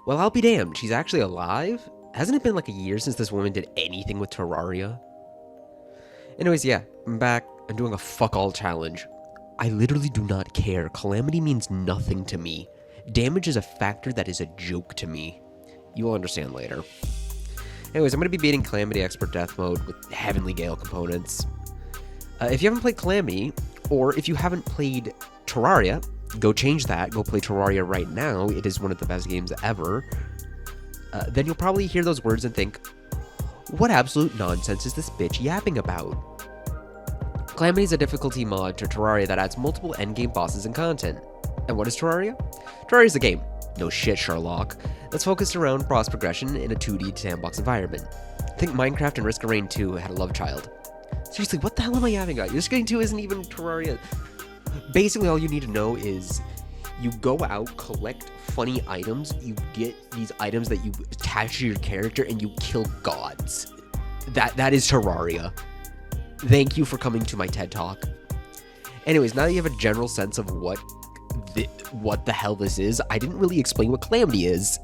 Well, I'll be damned. She's actually alive? Hasn't it been like a year since this woman did anything with Terraria? Anyways, yeah, I'm back. I'm doing a fuck all challenge. I literally do not care. Calamity means nothing to me. Damage is a factor that is a joke to me. You will understand later. Anyways, I'm going to be beating Calamity Expert Deathmode with Heavenly Gale components. If you haven't played Calamity, or if you haven't played Terraria, go change that. Go play Terraria right now. It is one of the best games ever. Then you'll probably hear those words and think, what absolute nonsense is this bitch yapping about? Calamity is a difficulty mod to Terraria that adds multiple endgame bosses and content. And what is Terraria? Terraria is a game. No shit, Sherlock. That's focused around boss progression in a 2D sandbox environment. Think Minecraft and Risk of Rain 2 had a love child. Seriously, what the hell am I yapping about? Risk of Rain 2 isn't even Terraria. Basically, all you need to know is you go out, collect funny items, you get these items that you attach to your character, and you kill gods. That is Terraria. Thank you for coming to my TED Talk. Anyways, now that you have a general sense of what the hell this is, I didn't really explain what Calamity is.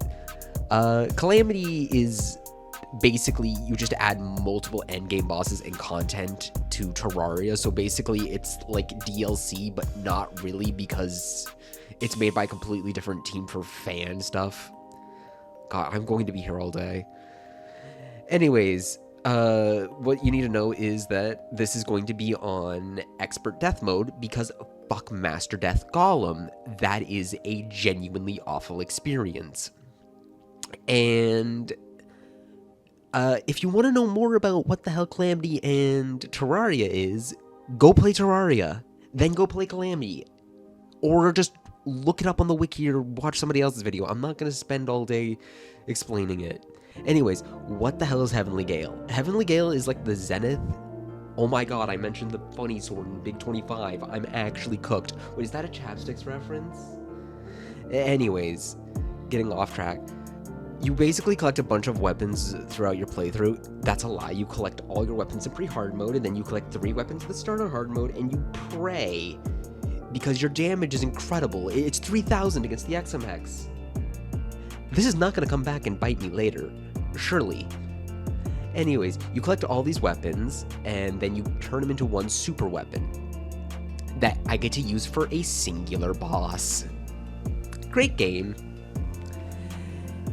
Calamity is basically you just add multiple endgame bosses and content to Terraria. So basically it's like DLC, but not really because it's made by a completely different team for fan stuff. God, I'm going to be here all day. Anyways, what you need to know is that this is going to be on Expert Death Mode because fuck Master Death Golem. That is a genuinely awful experience. And if you want to know more about what the hell Calamity and Terraria is, go play Terraria, then go play Calamity. Or just look it up on the wiki or watch somebody else's video. I'm not going to spend all day explaining it. Anyways, what the hell is Heavenly Gale? Heavenly Gale is like the zenith. Oh my god, I mentioned the funny sword in Big 25. I'm actually cooked. Wait, is that a Chapsticks reference? Anyways, getting off track. You basically collect a bunch of weapons throughout your playthrough. That's a lie. You collect all your weapons in pre-hard mode, and then you collect 3 weapons that start on hard mode, and you pray. Because your damage is incredible. It's 3,000 against the XMX. This is not going to come back and bite me later. Surely. Anyways, you collect all these weapons, and then you turn them into one super weapon that I get to use for a singular boss. Great game.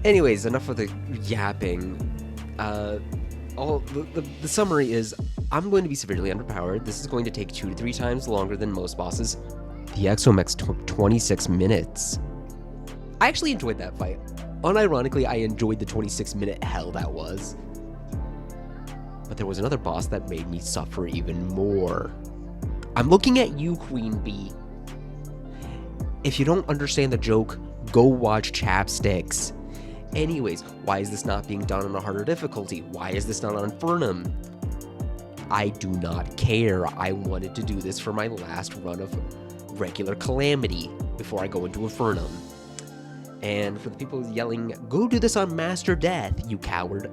Anyways, enough of the yapping. The summary is, I'm going to be severely underpowered. This is going to take 2 to 3 times longer than most bosses. The XOMX took 26 minutes. I actually enjoyed that fight. Unironically, I enjoyed the 26-minute hell that was. But there was another boss that made me suffer even more. I'm looking at you, Queen Bee. If you don't understand the joke, go watch Chapsticks. Anyways, why is this not being done on a harder difficulty? Why is this not on Infernum? I do not care. I wanted to do this for my last run of regular Calamity before I go into Infernum. And for the people yelling, go do this on Master Death, you coward.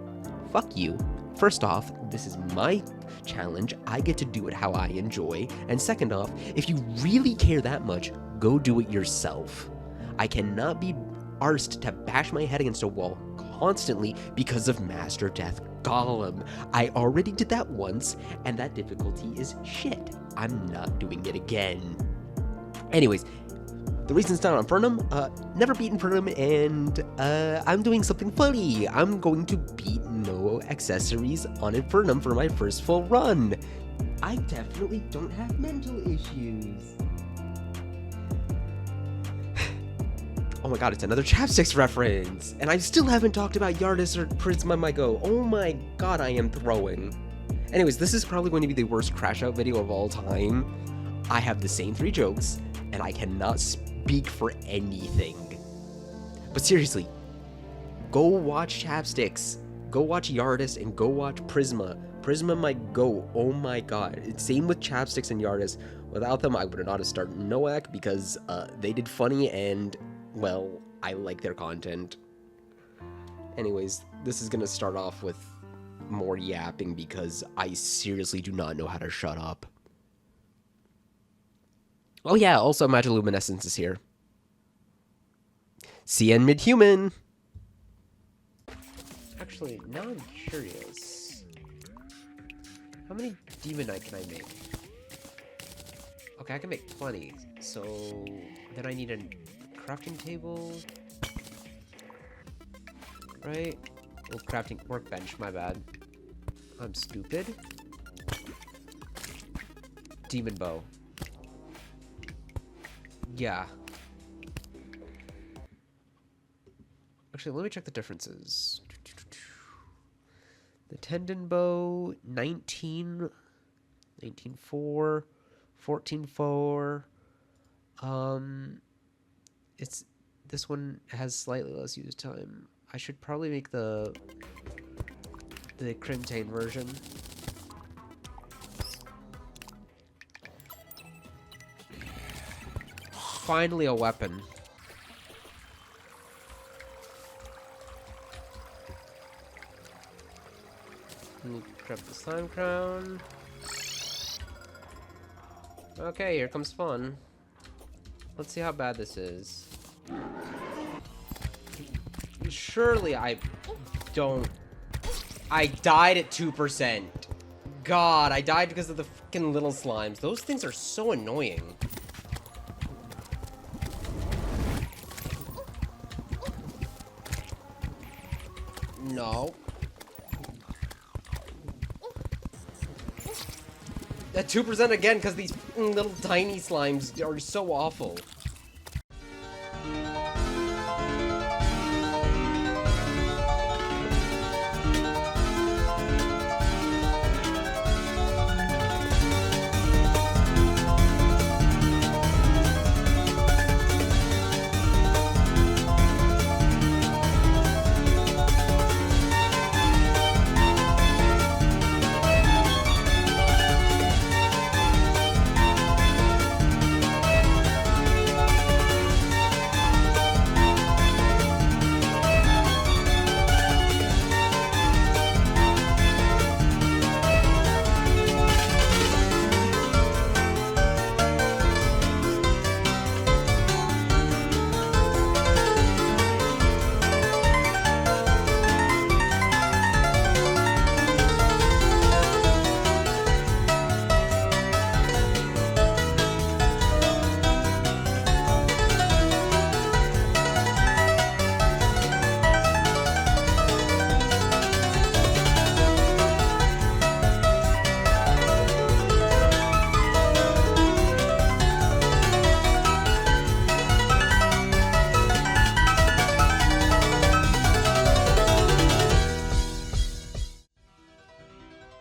Fuck you. First off, this is my challenge. I get to do it how I enjoy. And second off, if you really care that much, go do it yourself. I cannot be arsed to bash my head against a wall constantly because of Master Death Golem. I already did that once, and that difficulty is shit. I'm not doing it again. Anyways, the reason it's not on Infernum, never beat Infernum, and I'm doing something funny. I'm going to beat No Accessories on Infernum for my first full run. I definitely don't have mental issues. Oh my god, it's another Chapsticks reference! And I still haven't talked about Yardis or Prisma My Go. Oh my god, I am throwing. Anyways, this is probably going to be the worst crash out video of all time. I have the same 3 jokes, and I cannot speak for anything. But seriously, go watch Chapsticks, go watch Yardis, and go watch Prisma. Prisma My Go, oh my god. It's same with Chapsticks and Yardis. Without them, I would not have started NoAcc because they did funny and, well, I like their content. Anyways, this is gonna start off with more yapping because I seriously do not know how to shut up. Oh yeah, also Magiluminescence is here. CN Midhuman! Actually, now I'm curious. How many Demonite can I make? Okay, I can make plenty. So then I need a crafting table. Right? Oh, crafting workbench, my bad. I'm stupid. Demon bow. Yeah. Actually, let me check the differences. The tendon bow, 19, 19.4, 14.4. It's this one has slightly less use time. I should probably make the Crimtane version. Finally a weapon. Grab the slime crown. Okay, here comes fun. Let's see how bad this is. Surely I don't... I died at 2%. God, I died because of the freaking little slimes. Those things are so annoying. No. At 2% again because these little tiny slimes are so awful.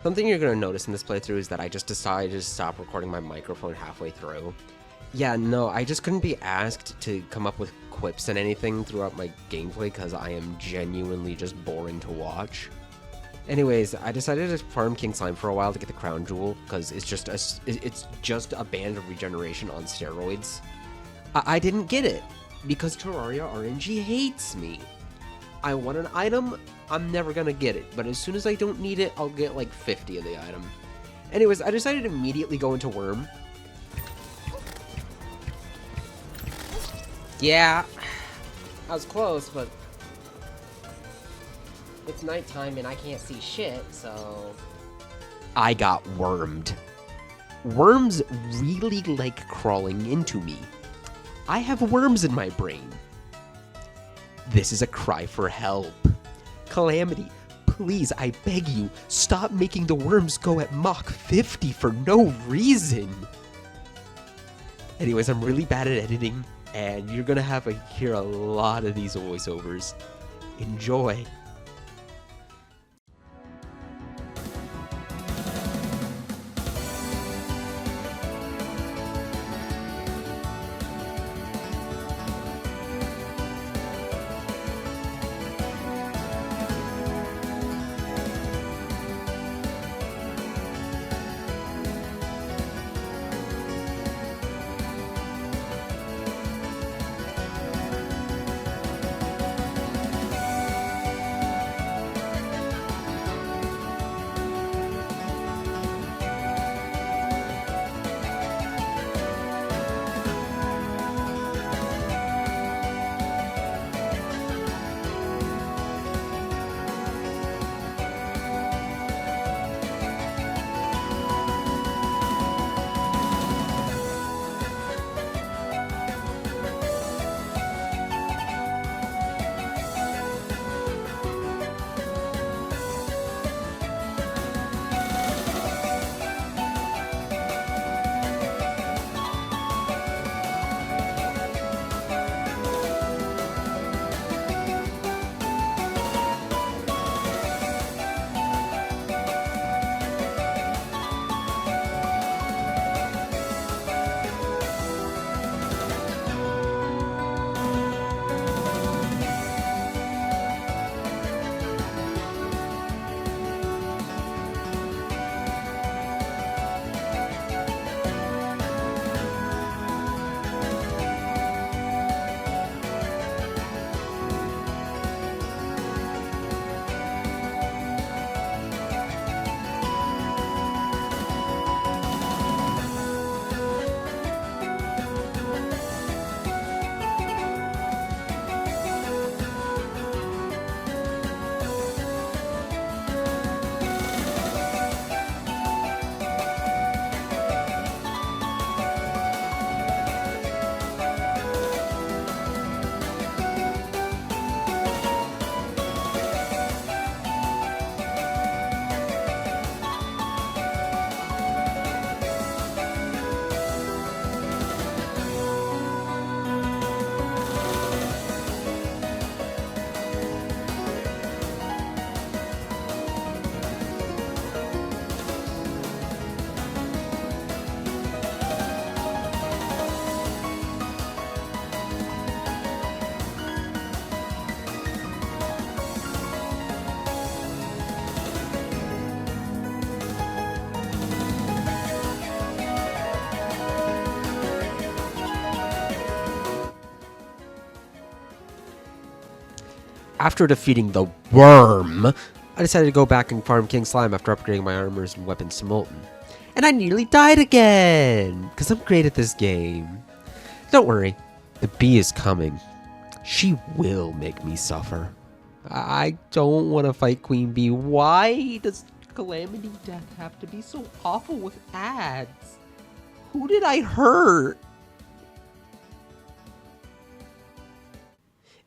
Something you're going to notice in this playthrough is that I just decided to stop recording my microphone halfway through. Yeah, no, I just couldn't be asked to come up with quips and anything throughout my gameplay because I am genuinely just boring to watch. Anyways, I decided to farm King Slime for a while to get the crown jewel because it's just a band of regeneration on steroids. I didn't get it because Terraria RNG hates me. I want an item, I'm never gonna get it, but as soon as I don't need it, I'll get like 50 of the item. Anyways, I decided to immediately go into Worm. Yeah, I was close, but it's nighttime and I can't see shit, so... I got wormed. Worms really like crawling into me. I have worms in my brain. This is a cry for help. Calamity, please, I beg you, stop making the worms go at Mach 50 for no reason. Anyways, I'm really bad at editing, and you're gonna hear a lot of these voiceovers. Enjoy. after defeating the worm, I decided to go back and farm King Slime after upgrading my armors and weapons to Molten. And I nearly died again, because I'm great at this game. Don't worry, the bee is coming. She will make me suffer. I don't want to fight Queen Bee. Why does Calamity Death have to be so awful with ads? Who did I hurt?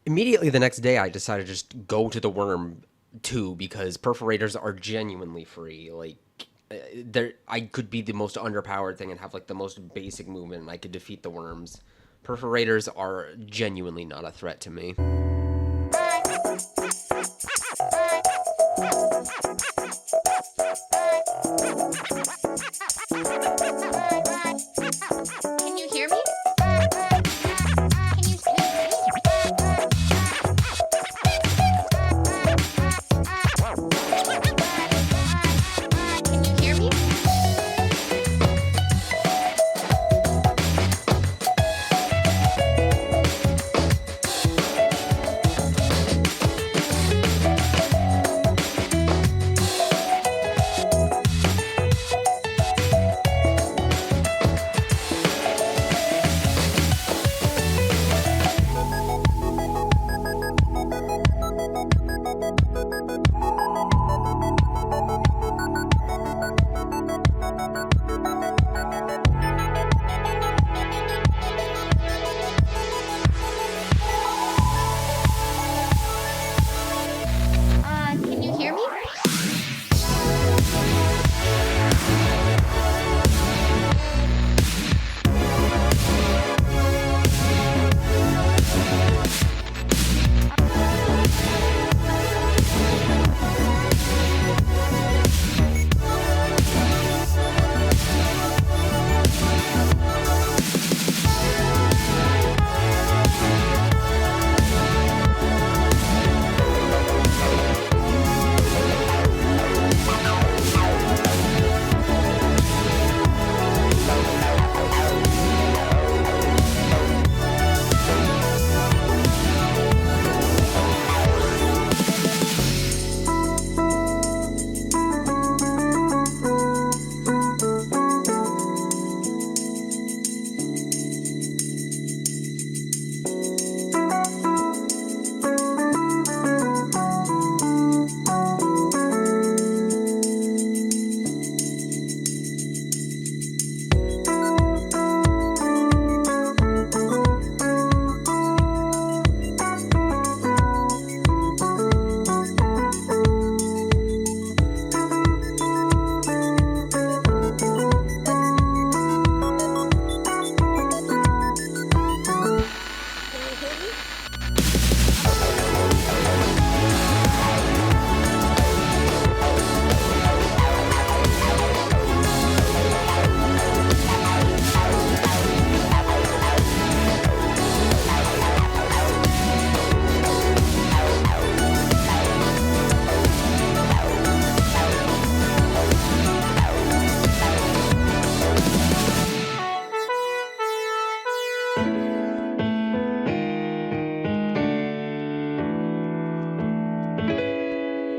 Immediately the next day, I decided to just go to the worm too, because perforators are genuinely free. Like, I could be the most underpowered thing and have like the most basic movement, and I could defeat the worms. Perforators are genuinely not a threat to me. Can you hear me?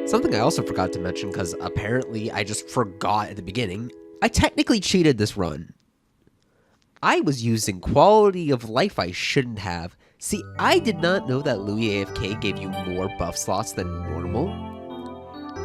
Something I also forgot to mention, because apparently I just forgot at the beginning, I technically cheated this run. I was using quality of life I shouldn't have. See, I did not know that Louis AFK gave you more buff slots than normal.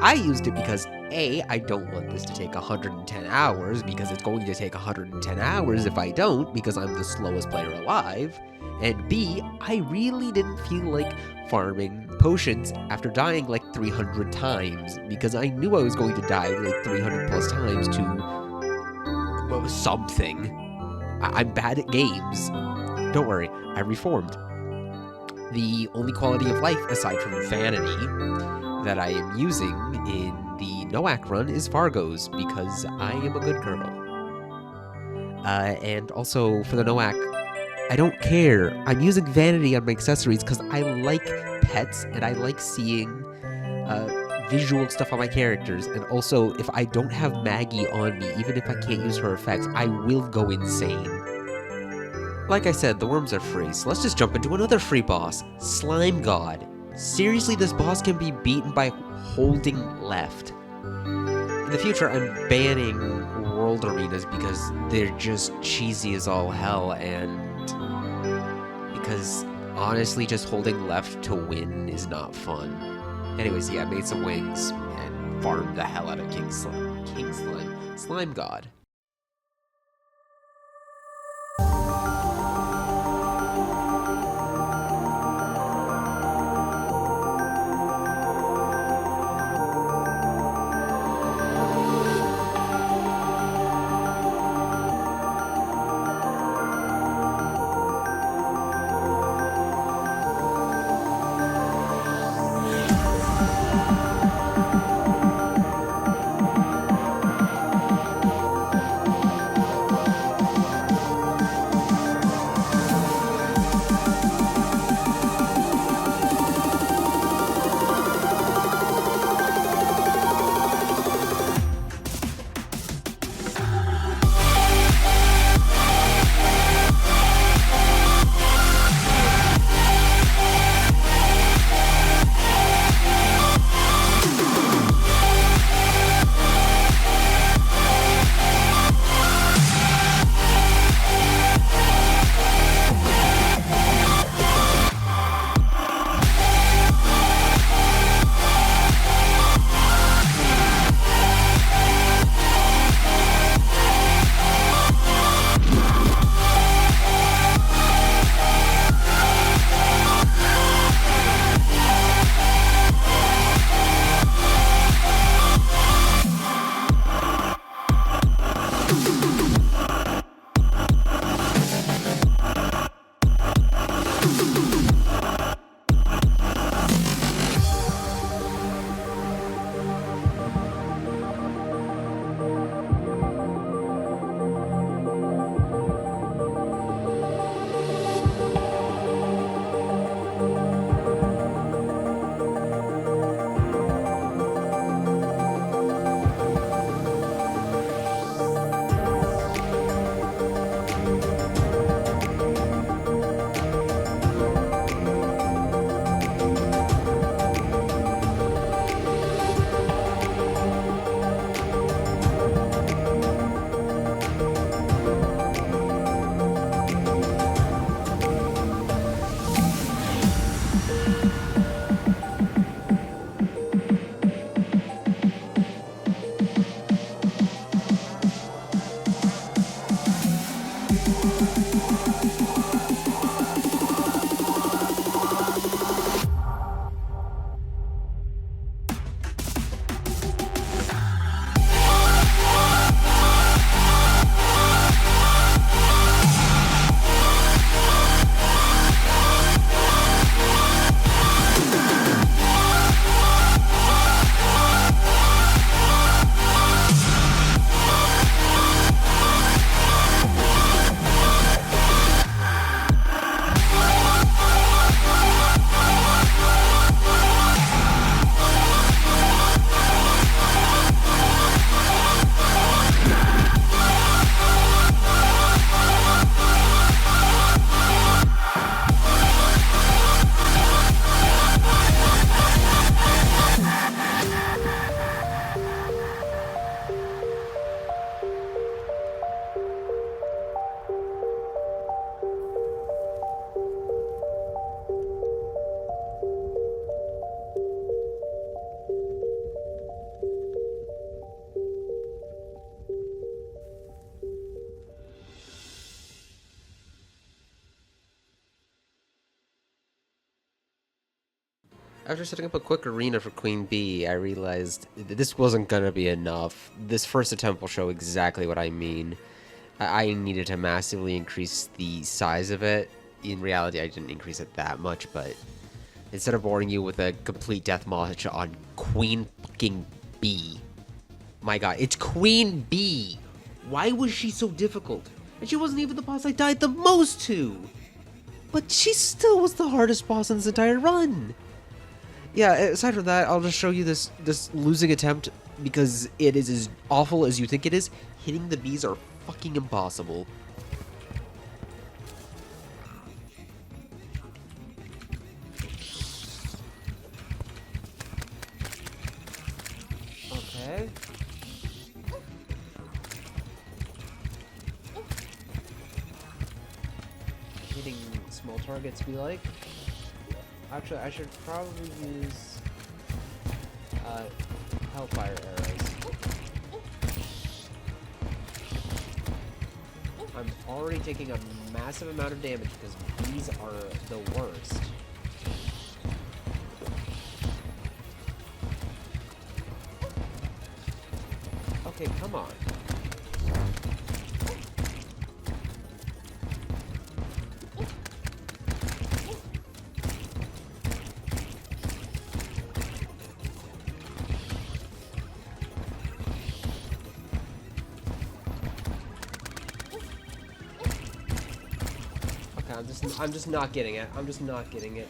I used it because A, I don't want this to take 110 hours, because it's going to take 110 hours if I don't, because I'm the slowest player alive. And B, I really didn't feel like farming potions after dying like 300 times, because I knew I was going to die like 300 plus times to, well, something. I'm bad at games. Don't worry, I reformed. The only quality of life, aside from vanity, that I am using in the NoAcc run is Fargo's, because I am a good girl. And also, for the NoAcc, I don't care. I'm using vanity on my accessories because I like pets and I like seeing visual stuff on my characters. And also, if I don't have Maggie on me, even if I can't use her effects, I will go insane. Like I said, the worms are free, so let's just jump into another free boss, Slime God. Seriously, this boss can be beaten by holding left. In the future, I'm banning world arenas because they're just cheesy as all hell, and because honestly, just holding left to win is not fun. Anyways, yeah, I made some wings and farmed the hell out of King Slime. Slime God. After setting up a quick arena for Queen Bee, I realized this wasn't gonna be enough. This first attempt will show exactly what I mean. I needed to massively increase the size of it. In reality, I didn't increase it that much, but instead of boring you with a complete deathmatch on Queen fucking Bee. My god, it's Queen Bee! Why was she so difficult? And she wasn't even the boss I died the most to! But she still was the hardest boss in this entire run! Yeah, aside from that, I'll just show you this losing attempt because it is as awful as you think it is. Hitting the bees are fucking impossible. Okay. Hitting small targets we like. Actually, I should probably use Hellfire arrows. I'm already taking a massive amount of damage because these are the worst. Okay, come on. I'm just not getting it. I'm just not getting it.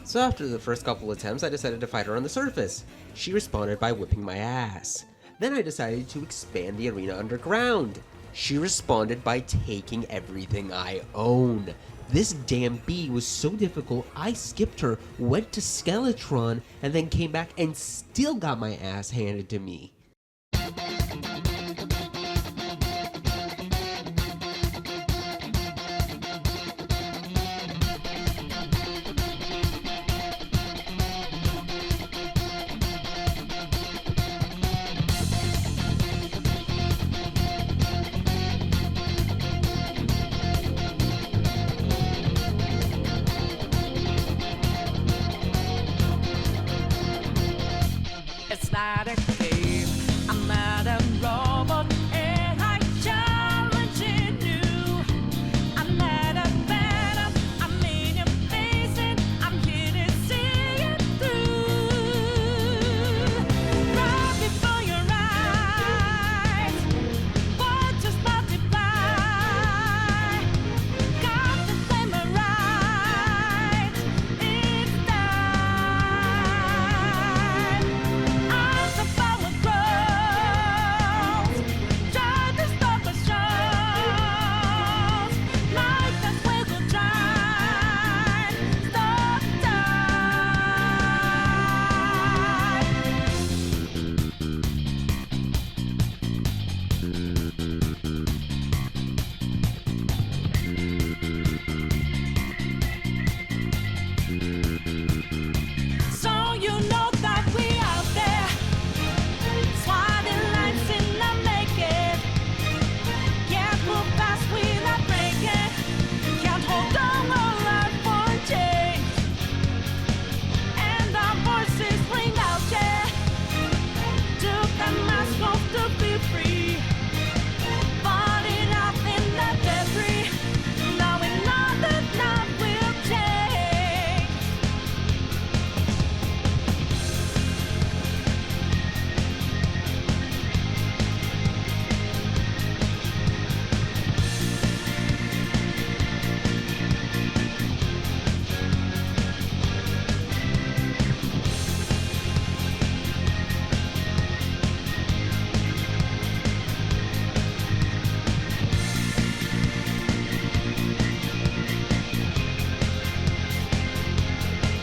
So after the first couple attempts, I decided to fight her on the surface. She responded by whipping my ass. Then I decided to expand the arena underground. She responded by taking everything I own. This damn bee was so difficult, I skipped her, went to Skeletron, and then came back and still got my ass handed to me. It's not a game, I'm not a robot, and I'm challenging you. I'm not a venom, I'm in your face and I'm here to see it through. Right before your eyes, what just multiply? Got the flame right, it's time. As the power grows, try to stop us shows. Like us we will try. Stop so you know that we out there, swatting lines in the making. Can't move fast without breaking. Can't hold on our life for change. And our voices ring out, yeah. Took the mask off to be free. Falling out in the debris. Now we know that love will change.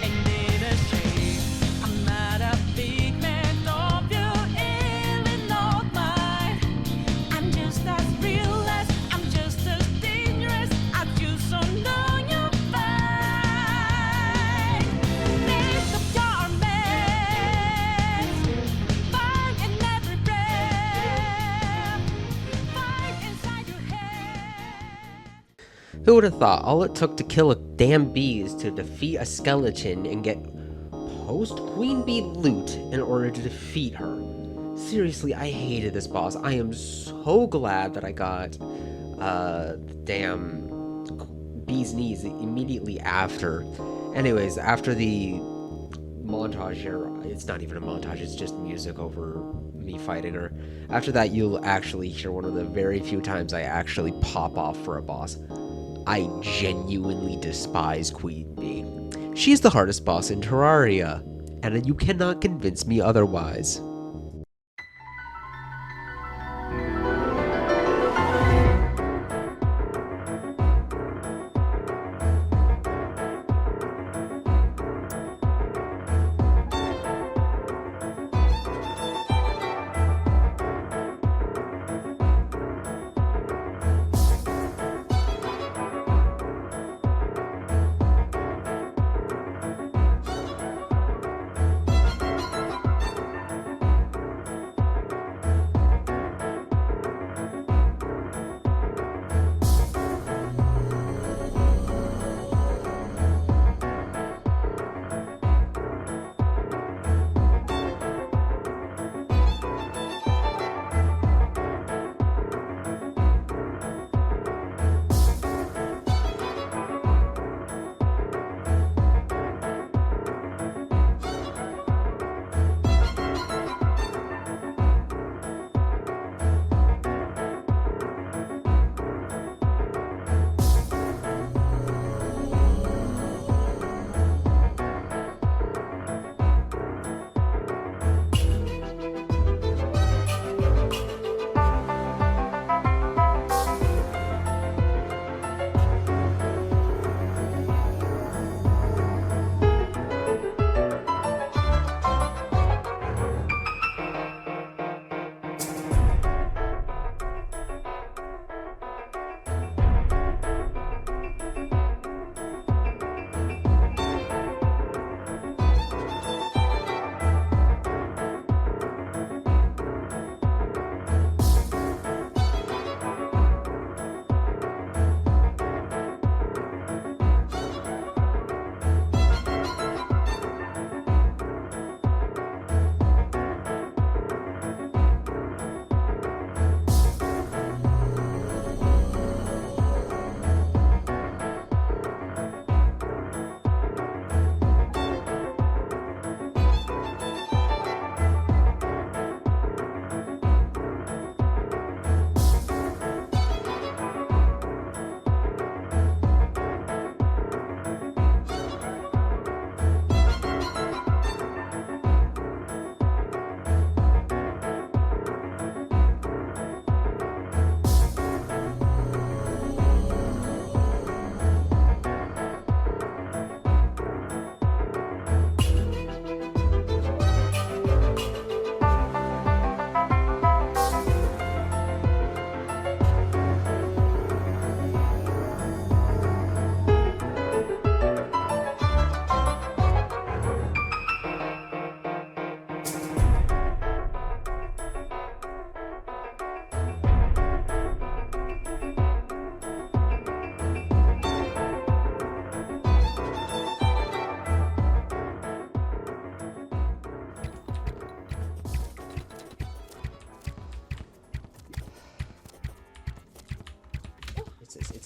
Ain't it a shame? I'm not a big man of you, ain't not mine. I'm just as real as, I'm just as dangerous as you, so know you're fine. Lift up your meds, fight in every breath, fight inside your head. Who would have thought all it took to kill a damn bee is to defeat a skeleton and get post-Queen Bee loot in order to defeat her? Seriously, I hated this boss. I am so glad that I got the damn bee's knees immediately after. Anyways, after the montage here, it's not even a montage, it's just music over me fighting her. After that, you'll actually hear one of the very few times I actually pop off for a boss. I genuinely despise Queen Bee. She's the hardest boss in Terraria, and you cannot convince me otherwise.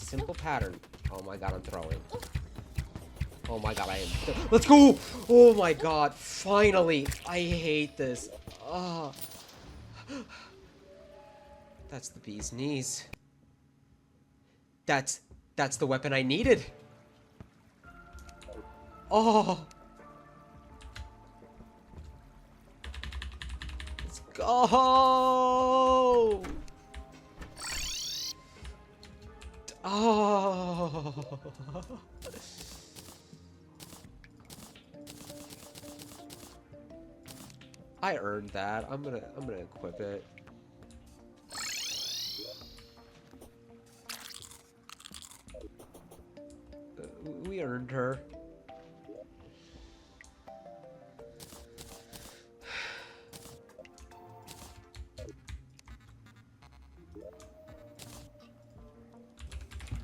simple pattern. Oh my god, I'm throwing. Oh my god, I am. Let's go! Oh my god, finally! I hate this. Oh. That's the bee's knees. That's the weapon I needed. Oh. Let's go! Oh. I earned that. I'm gonna equip it. We earned her.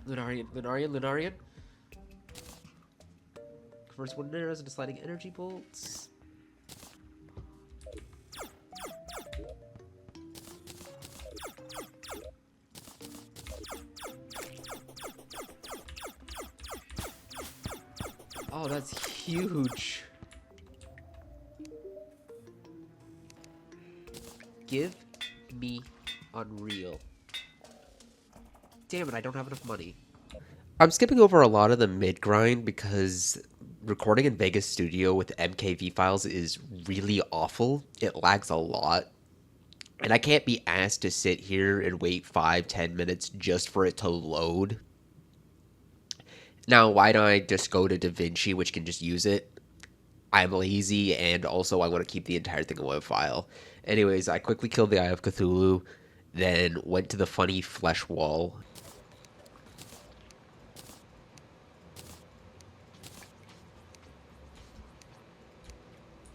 Lunarian. Converts one arrows into sliding energy bolts. Oh, that's huge. Give me Unreal. Damn it, I don't have enough money. I'm skipping over a lot of the mid-grind because recording in Vegas Studio with MKV files is really awful. It lags a lot. And I can't be asked to sit here and wait 5-10 minutes just for it to load. Now, why don't I just go to DaVinci, which can just use it? I'm lazy, and also I want to keep the entire thing a WAV file. Anyways, I quickly killed the Eye of Cthulhu, then went to the funny flesh wall.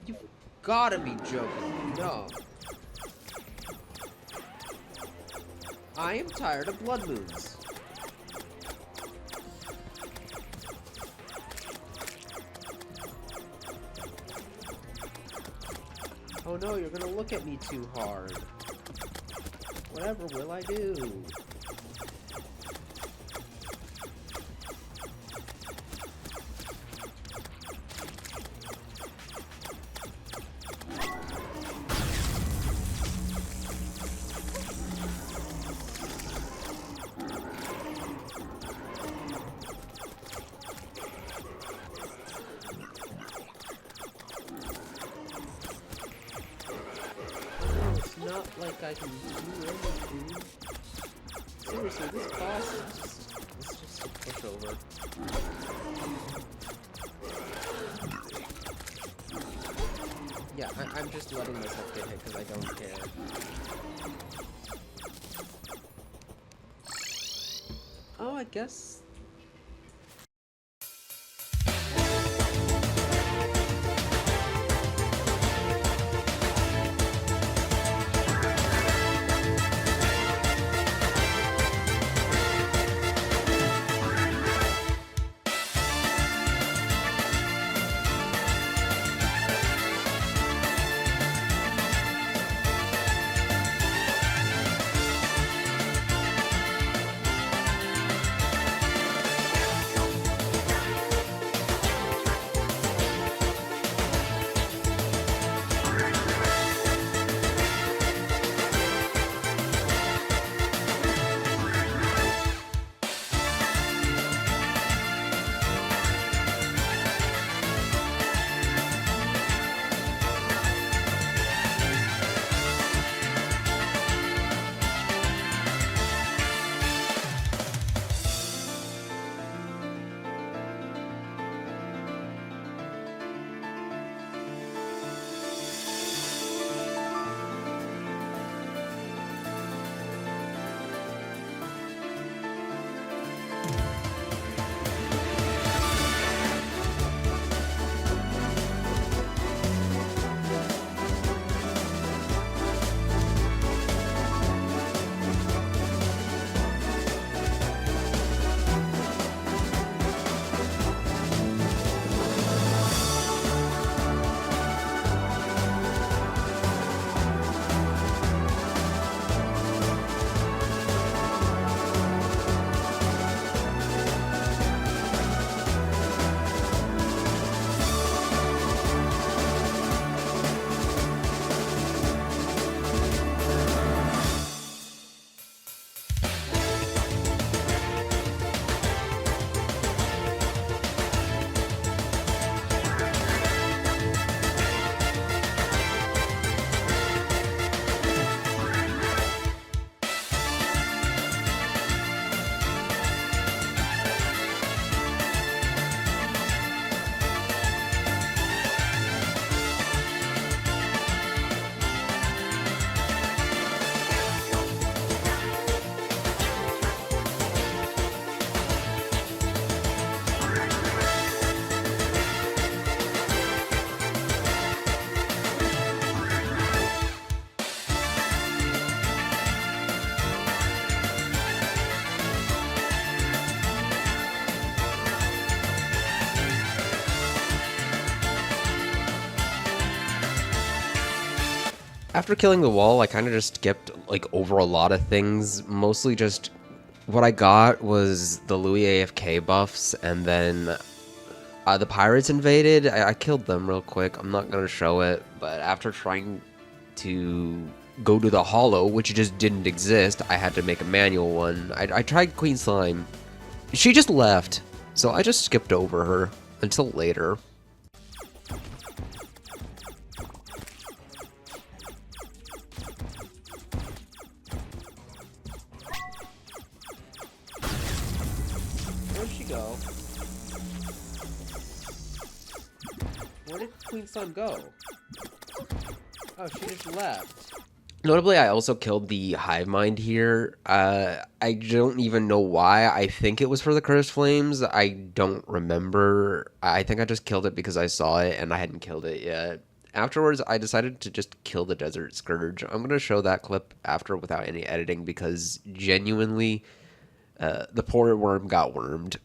You've gotta be joking. No. I am tired of blood moons. Oh no, you're gonna look at me too hard. Whatever will I do? Not like I can do anything. Seriously, this boss is just a pushover. Yeah, I'm just letting myself get hit because I don't care. Oh, I guess. After killing the wall, I kind of just skipped like over a lot of things. Mostly just what I got was the Louis AFK buffs, and then the pirates invaded. I killed them real quick. I'm not gonna show it, but after trying to go to the hollow, which just didn't exist, I had to make a manual one. I tried Queen Slime. She just left, so I just skipped over her until later. Where'd she go? Where did Queen Slime go? Oh, she just left. Notably, I also killed the Hive Mind here. I don't even know why. I think it was for the Cursed Flames. I don't remember. I think I just killed it because I saw it and I hadn't killed it yet. Afterwards, I decided to just kill the Desert Scourge. I'm going to show that clip after without any editing because genuinely, the poor worm got wormed.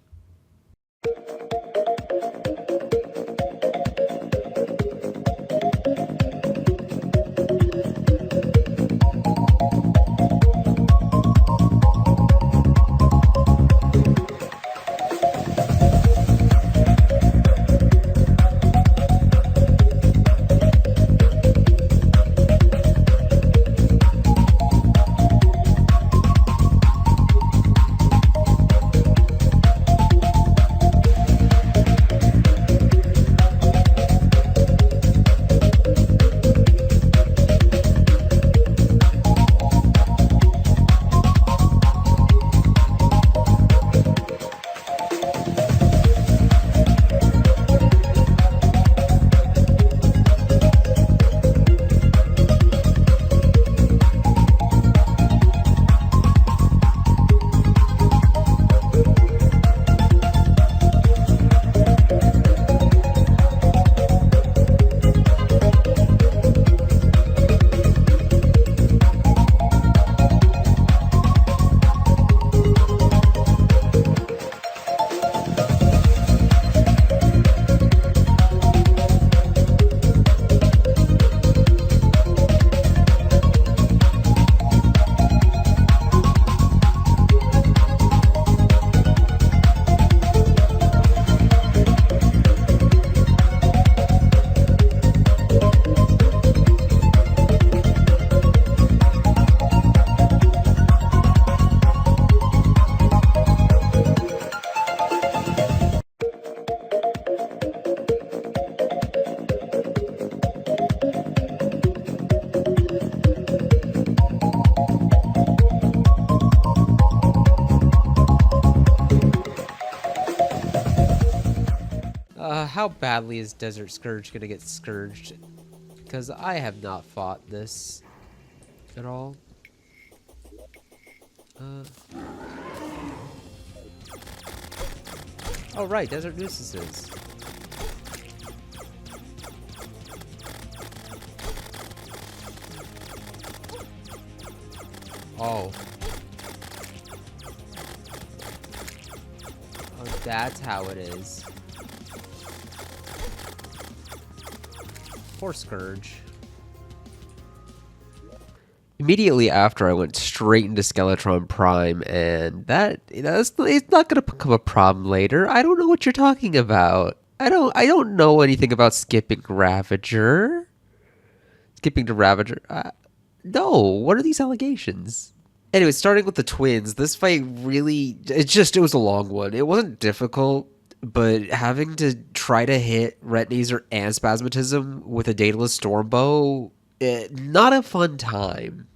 How badly is Desert Scourge gonna get scourged? Because I have not fought this at all. Oh right, Desert Nuisances. Oh. Oh, that's how it is. Poor Scourge. Immediately after, I went straight into Skeletron Prime, and it's not gonna become a problem later. I don't know what you're talking about. I don't know anything about skipping Ravager. Skipping to Ravager. No, what are these allegations? Anyway, starting with the twins, this fight really, it was a long one. It wasn't difficult, but having to try to hit Retinazer and Spasmatism with a Daedalus Stormbow, not a fun time.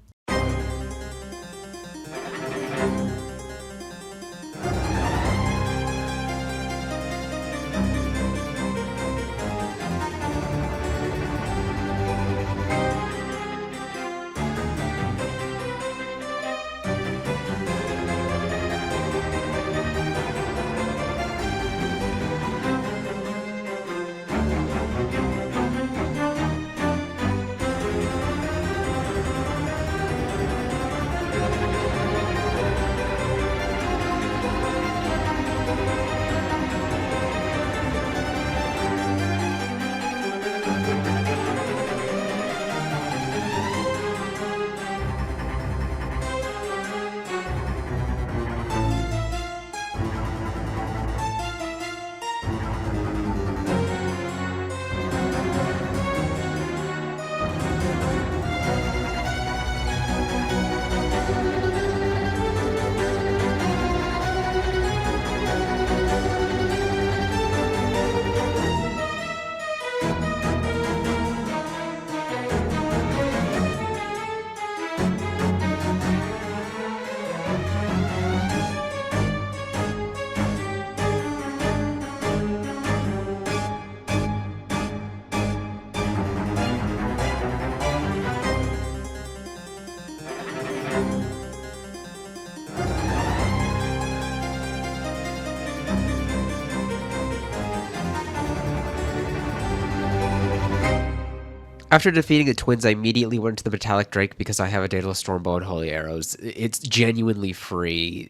After defeating the twins, I immediately went to the Metallic Drake because I have a Daedalus Stormbow and Holy Arrows. It's genuinely free.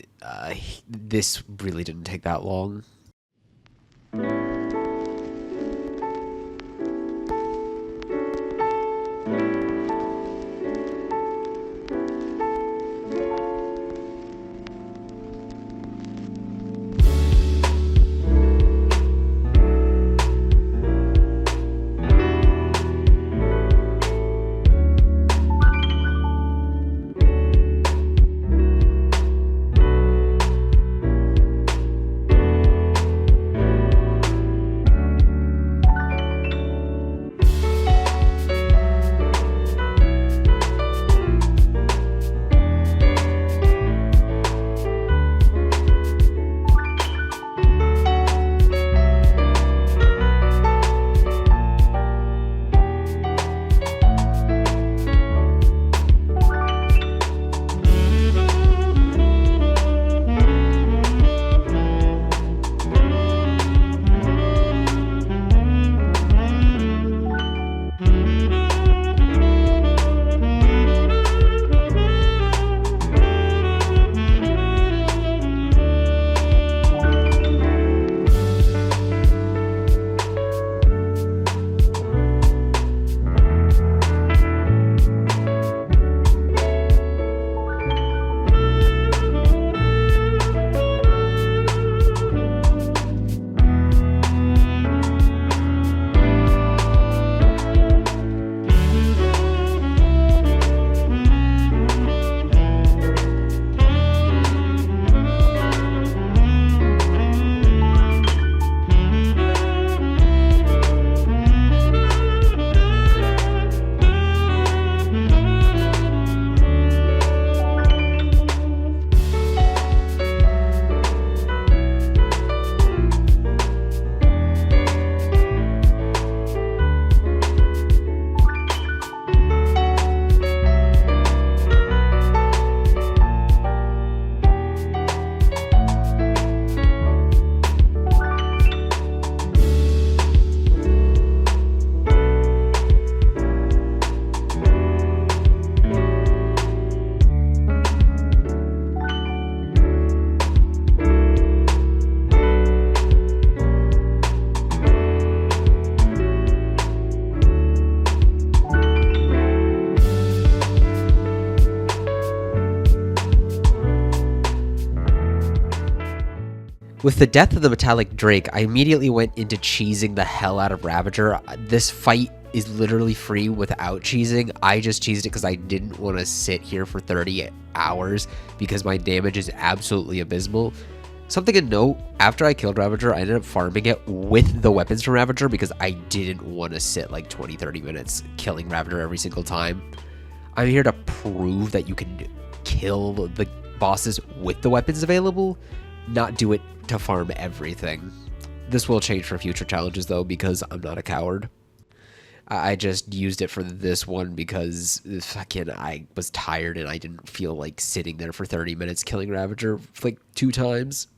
This really didn't take that long. With the death of the Metallic Drake, I immediately went into cheesing the hell out of Ravager. This fight is literally free without cheesing. I just cheesed it because I didn't want to sit here for 30 hours because my damage is absolutely abysmal. Something to note, after I killed Ravager, I ended up farming it with the weapons from Ravager because I didn't want to sit like 20-30 minutes killing Ravager every single time. I'm here to prove that you can kill the bosses with the weapons available, not do it to farm everything. This will change for future challenges though, because I'm not a coward. I just used it for this one because fucking I was tired and I didn't feel like sitting there for 30 minutes killing Ravager like 2 times.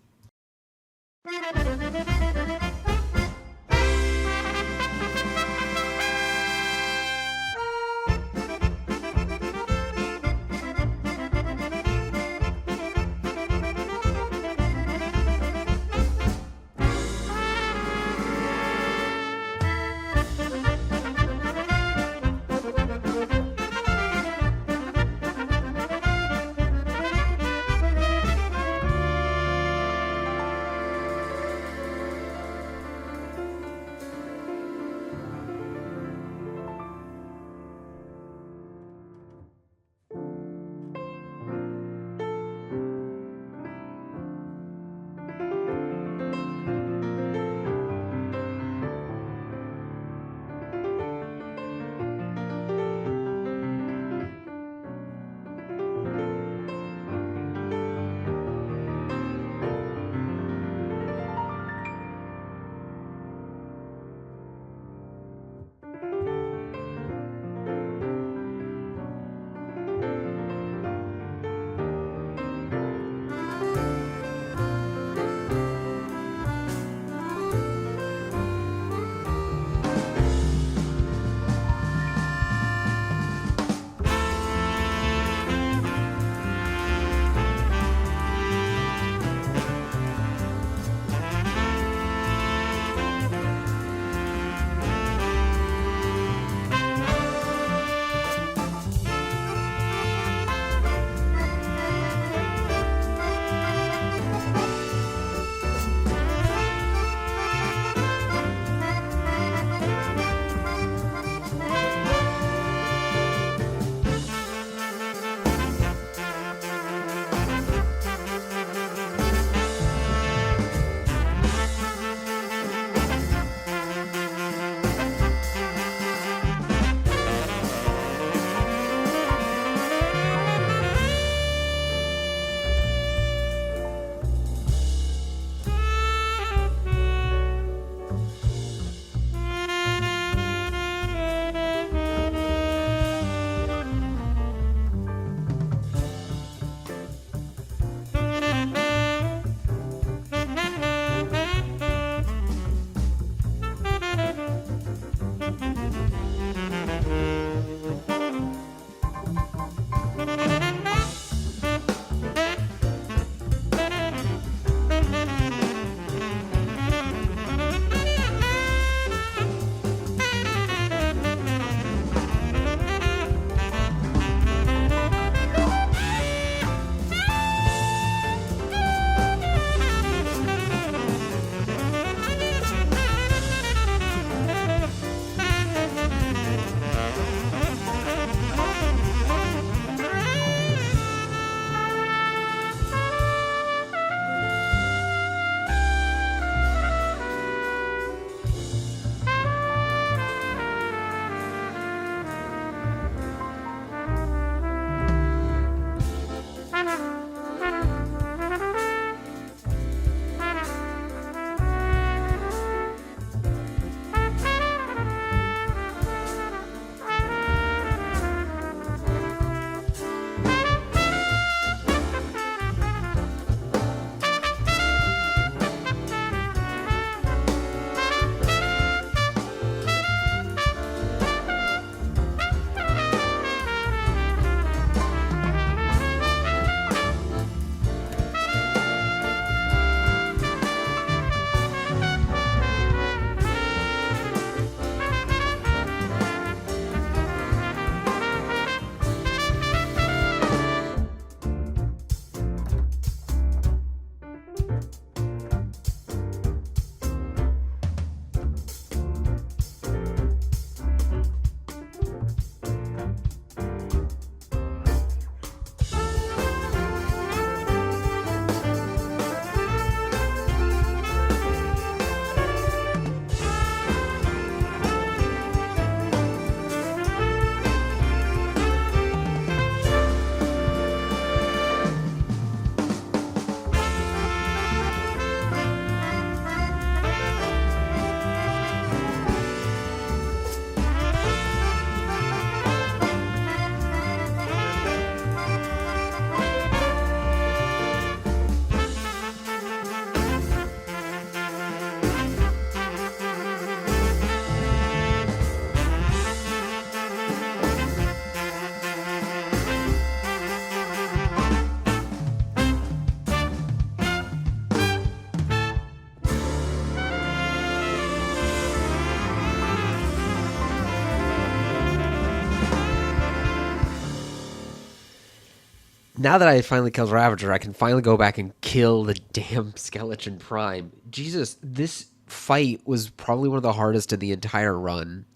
Now that I finally killed Ravager, I can finally go back and kill the damn Skeleton Prime. Jesus, this fight was probably one of the hardest in the entire run.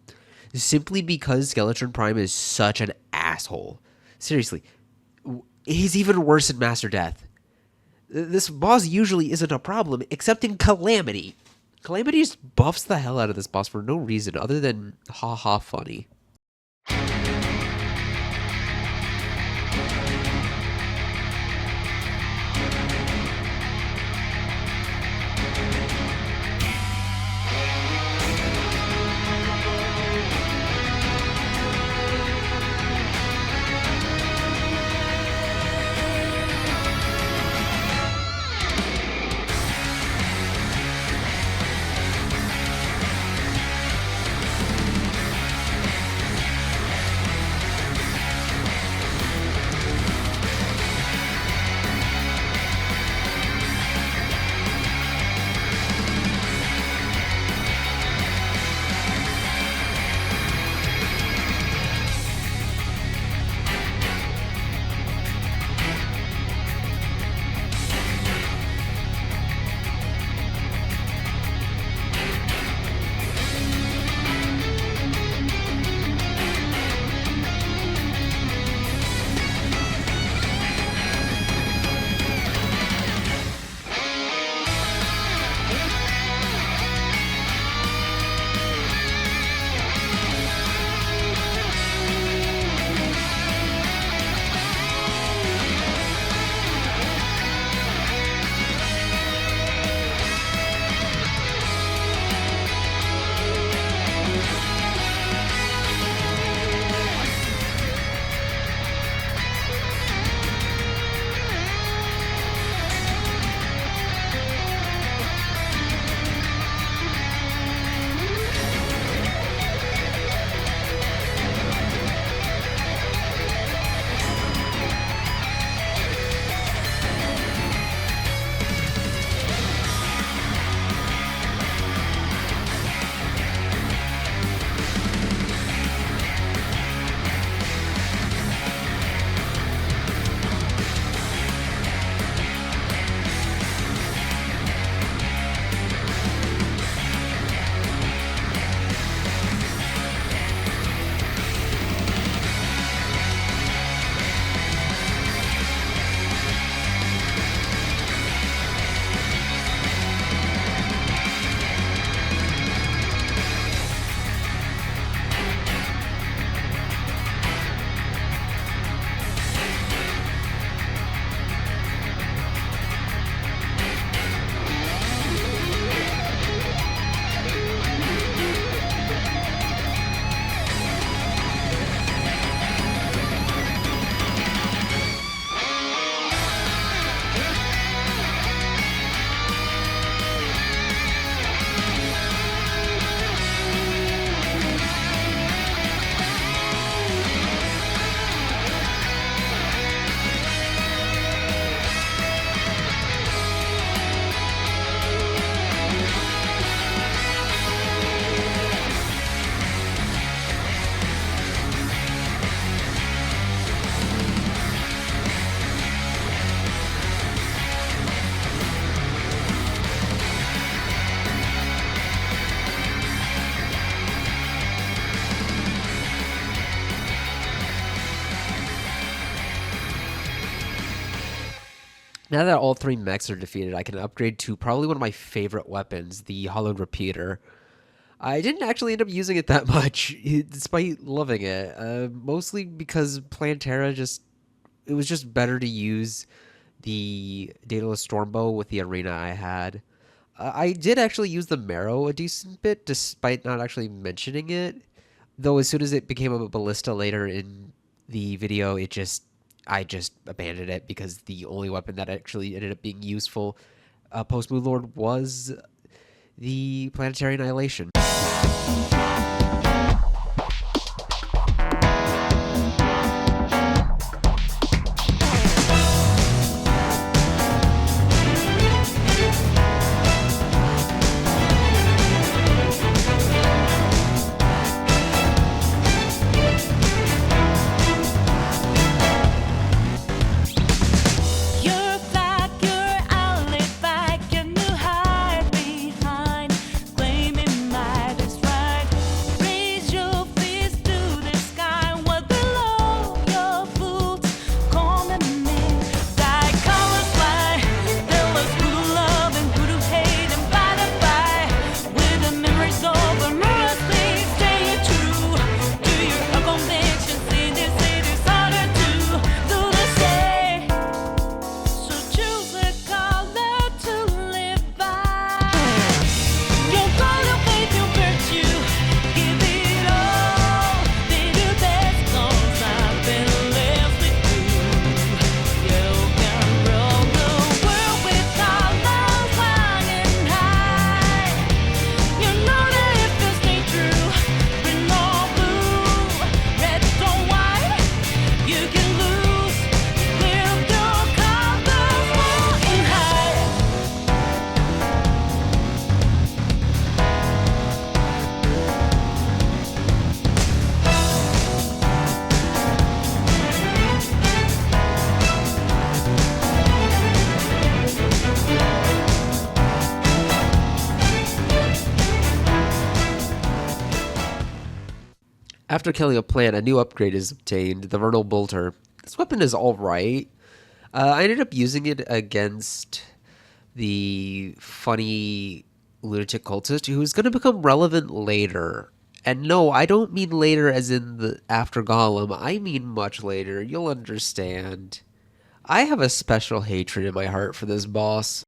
Simply because Skeleton Prime is such an asshole. Seriously, he's even worse in Master Death. This boss usually isn't a problem, except in Calamity. Calamity just buffs the hell out of this boss for no reason other than ha-ha funny. Now that all three mechs are defeated, I can upgrade to probably one of my favorite weapons, the Hollowed Repeater. I didn't actually end up using it that much, despite loving it. Mostly because Plantera it was just better to use the Daedalus Stormbow with the arena I had. I did actually use the Marrow a decent bit, despite not actually mentioning it. Though as soon as it became a ballista later in the video, I just abandoned it because the only weapon that actually ended up being useful post Moon Lord was the Planetary Annihilation. After killing a plant, a new upgrade is obtained, the Vernal Bolter. This weapon is alright. I ended up using it against the funny lunatic cultist who's going to become relevant later. And no, I don't mean later as in the after Golem. I mean much later. You'll understand. I have a special hatred in my heart for this boss.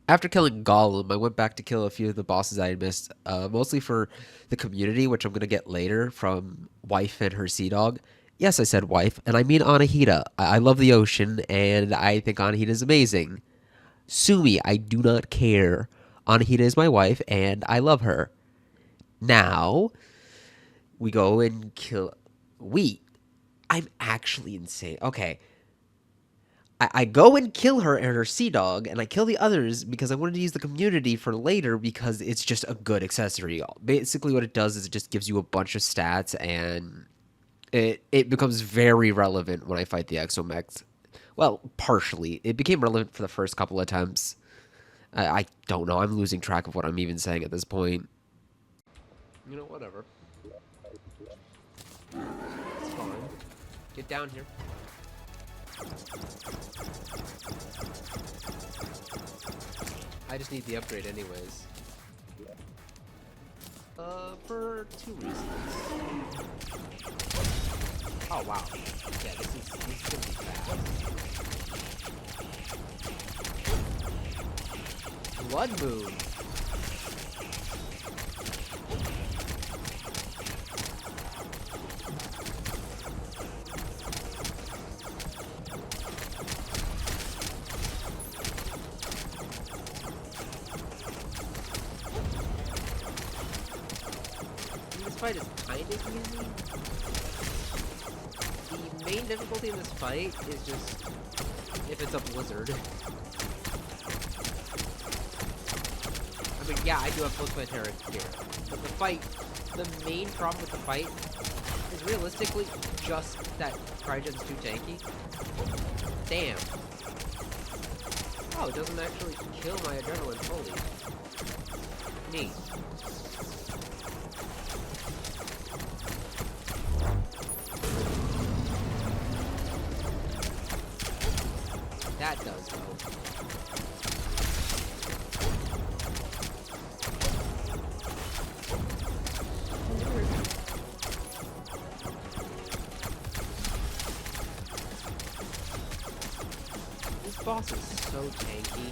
After killing Gollum, I went back to kill a few of the bosses I had missed, mostly for the community, which I'm going to get later from Wife and her sea dog. Yes, I said wife, and I mean Anahita. I love the ocean, and I think Anahita is amazing. Sue me, I do not care. Anahita is my wife, and I love her. Now, we go and kill... I'm actually insane. Okay. I go and kill her and her sea dog, and I kill the others because I wanted to use the community for later because it's just a good accessory. Basically, what it does is it just gives you a bunch of stats, and it becomes very relevant when I fight the Exomechs. Well, partially. It became relevant for the first couple of attempts. I don't know. I'm losing track of what I'm even saying at this point. You know, whatever. It's fine. Get down here. I just need the upgrade anyways. For 2 reasons. Oh wow. Yeah, this is gonna be fast. Blood Moon. fight is kind of easy. The main difficulty in this fight is just if it's a blizzard. I mean, yeah, I do have post-planetary here, but the main problem with the fight is realistically just that Cryogen's too tanky. Damn. Oh, it doesn't actually kill my adrenaline fully. Neat. That does, though. This boss is so tanky.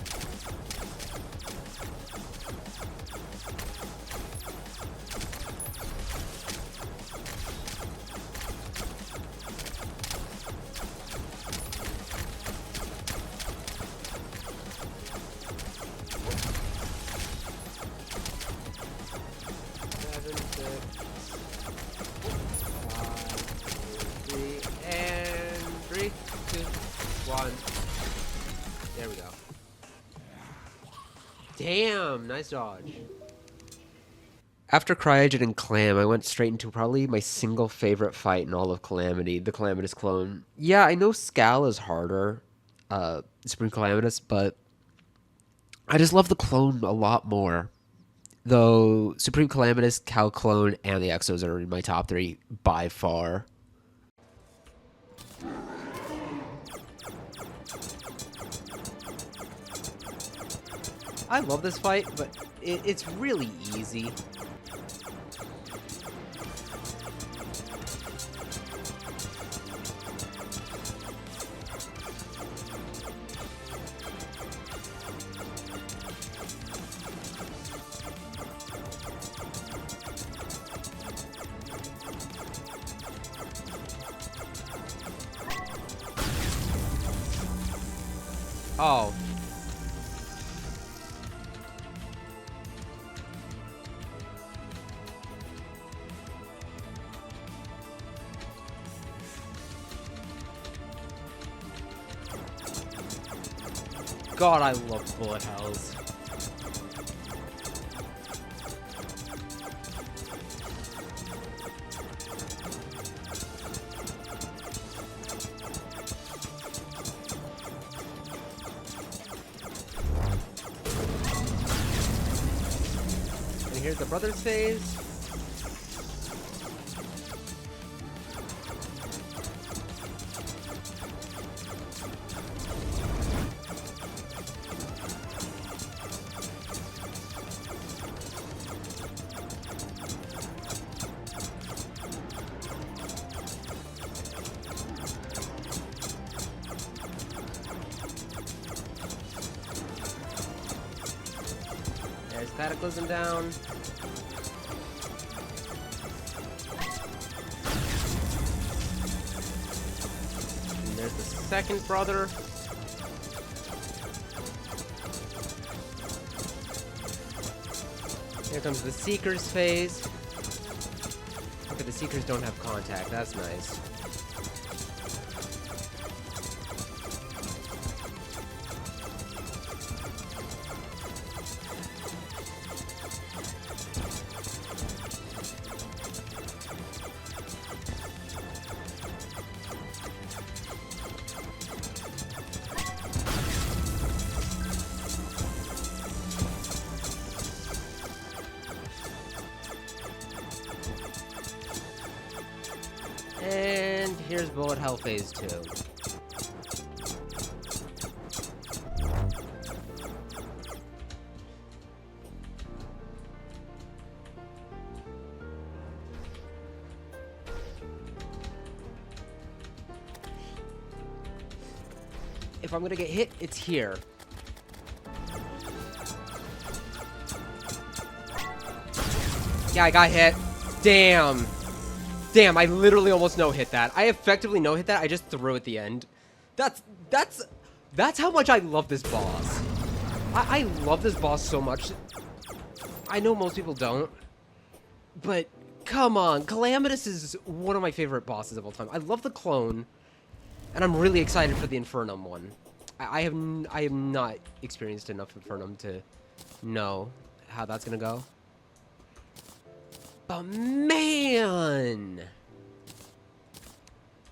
There we go. Damn, nice dodge. After Cryogen and Clam, I went straight into probably my single favorite fight in all of Calamity, the Calamitous clone. Yeah, I know Scal is harder, Supreme Calamitous, but I just love the clone a lot more. Though Supreme Calamitous, Cal Clone, and the Exos are in my top 3 by far. I love this fight, but it's really easy. Oh. God, I love bullet hells. And here's the brothers phase. There's Cataclysm down. And there's the second brother. Here comes the Seekers phase. Okay, the Seekers don't have contact. That's nice. And here's Bullet Hell Phase 2. If I'm gonna get hit, it's here. Yeah, I got hit. Damn. Damn, I literally almost no-hit that. I effectively no-hit that. I just threw at the end. That's how much I love this boss. I love this boss so much. I know most people don't, but come on. Calamitous is one of my favorite bosses of all time. I love the clone, and I'm really excited for the Infernum one. I have not experienced enough Infernum to know how that's gonna go. But man,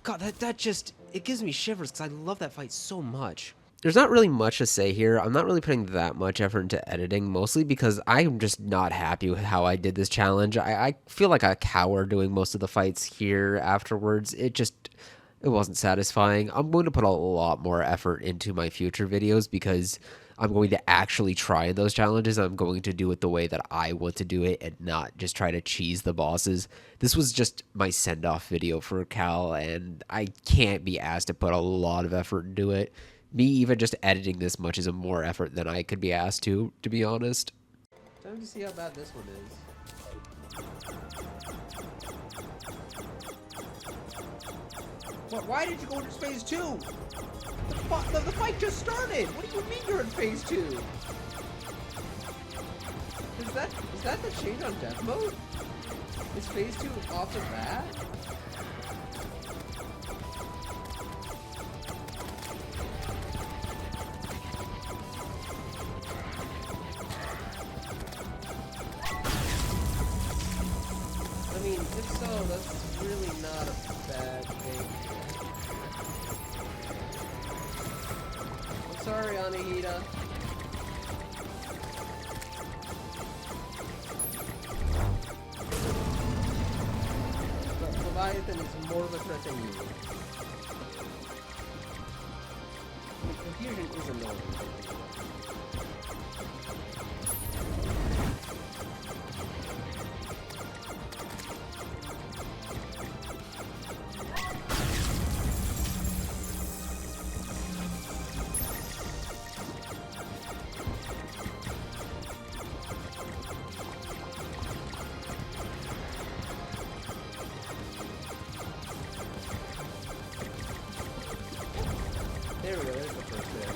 God, that just, it gives me shivers because I love that fight so much. There's not really much to say here. I'm not really putting that much effort into editing, mostly because I'm just not happy with how I did this challenge. I feel like a coward doing most of the fights here afterwards. It wasn't satisfying. I'm going to put a lot more effort into my future videos because I'm going to actually try those challenges. I'm going to do it the way that I want to do it and not just try to cheese the bosses. This was just my send-off video for Cal, and I can't be asked to put a lot of effort into it. Me even just editing this much is a more effort than I could be asked to be honest. Time to see how bad this one is. What, why did you go into phase 2? The fight just started! What do you mean you're in phase 2? Is that the change on Deathmode? Is phase 2 off the bat? I mean, if so, that's really not a bad thing. I'm sorry, Anahita. But Leviathan is more of a threat than you. I mean, confusion is annoying. There we go, there's the first bit.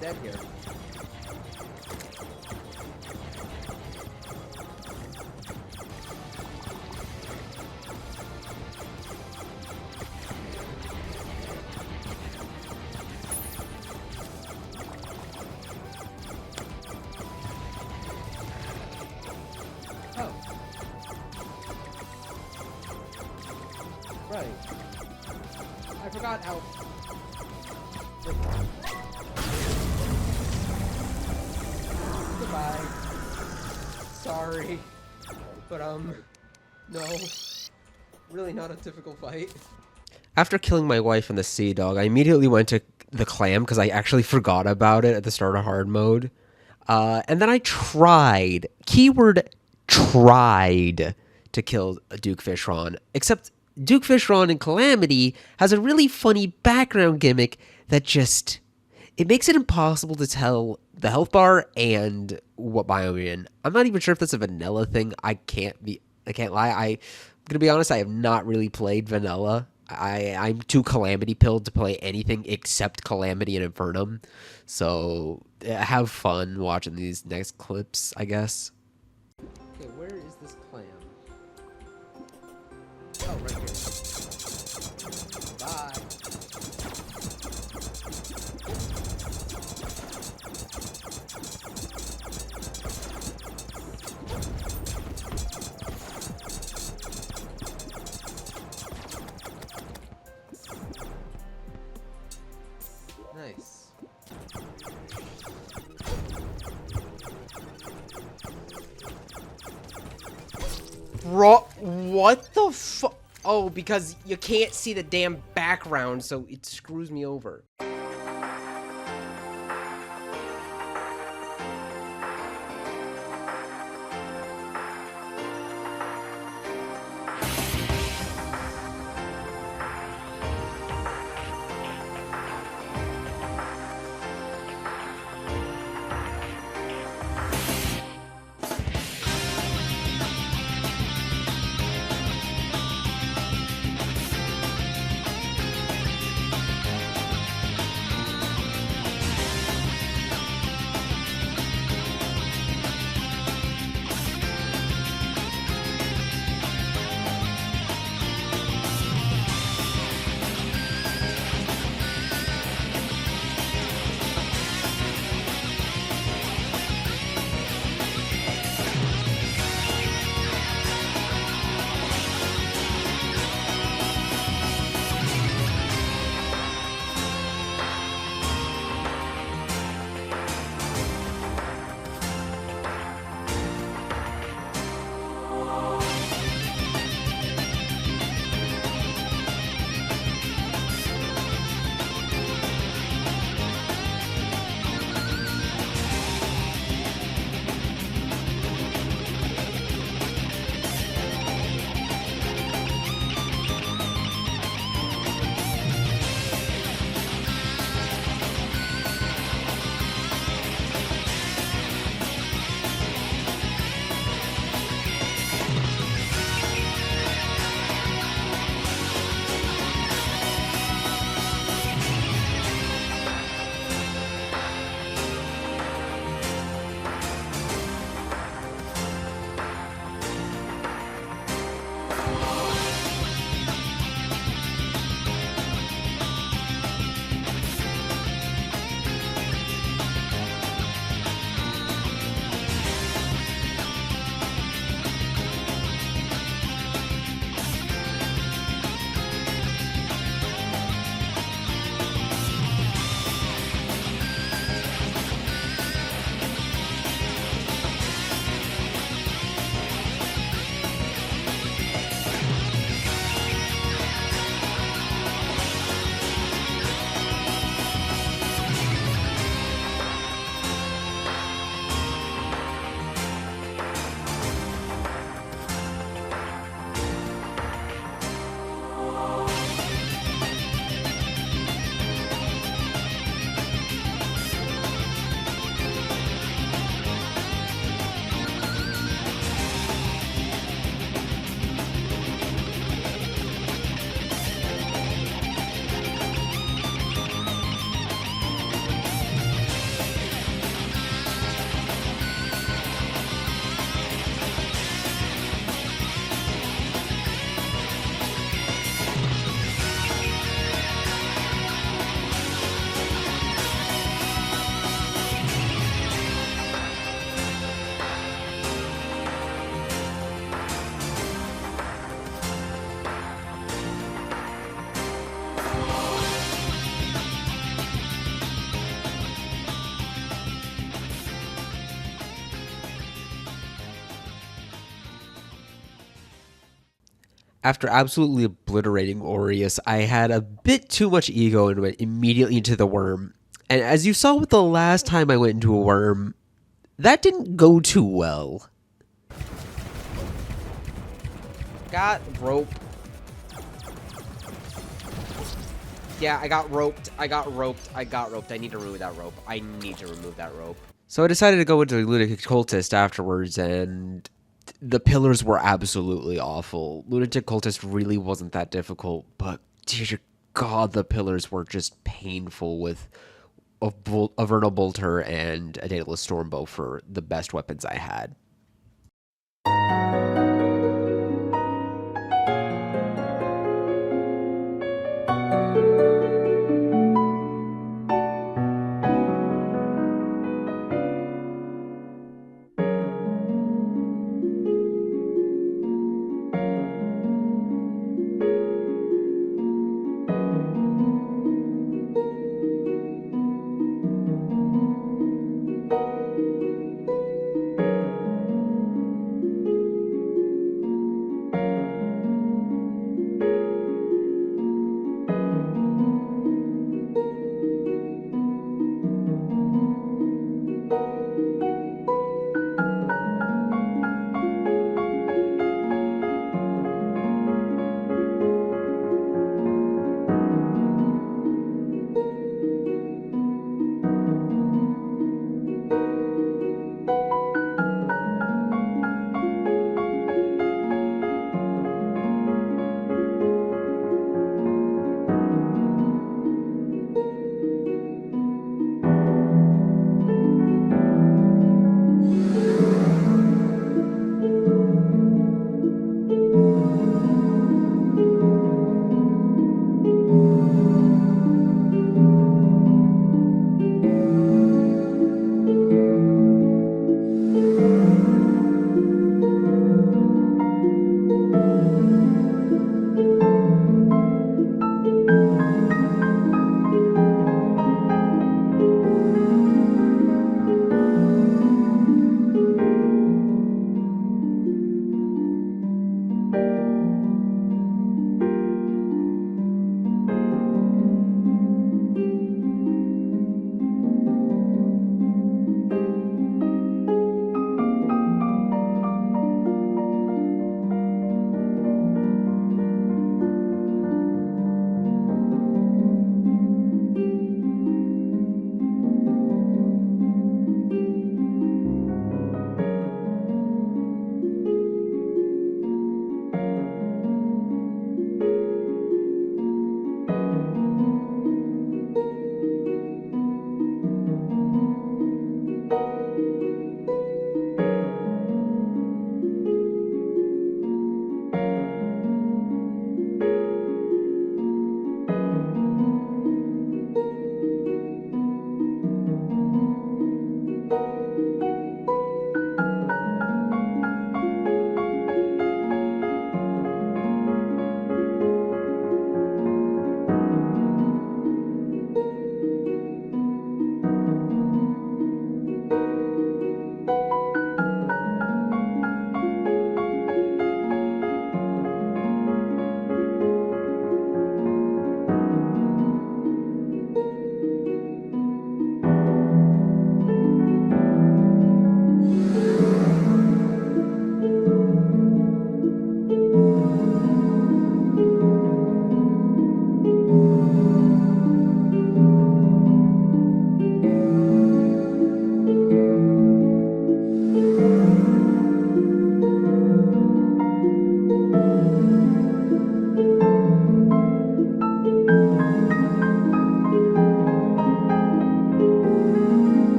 Dead here. Oh. Right. I forgot how... Goodbye. Sorry. But, no. Really not a typical fight. After killing my wife and the sea dog, I immediately went to the clam because I actually forgot about it at the start of hard mode. And then I tried, keyword tried, to kill Duke Fishron. Except Duke Fishron in Calamity has a really funny background gimmick that just... It makes it impossible to tell the health bar and what biome you're in. I'm not even sure if that's a vanilla thing. I can't lie. I'm gonna be honest, I have not really played vanilla. I'm too Calamity pilled to play anything except Calamity and Infernum. So have fun watching these next clips, I guess. Okay, where is this clam? Oh, right here. Bye. Nice. Bro, what the fuck? Oh, because you can't see the damn background, so it screws me over. After absolutely obliterating Aureus, I had a bit too much ego and went immediately into the worm. And as you saw with the last time I went into a worm, that didn't go too well. Got rope. Yeah, I got roped. I need to remove that rope. So I decided to go into Lunatic Cultist afterwards, and the pillars were absolutely awful. Lunatic Cultist really wasn't that difficult, but dear God, the pillars were just painful with a Vernal Bolter and a Daedalus Stormbow for the best weapons I had.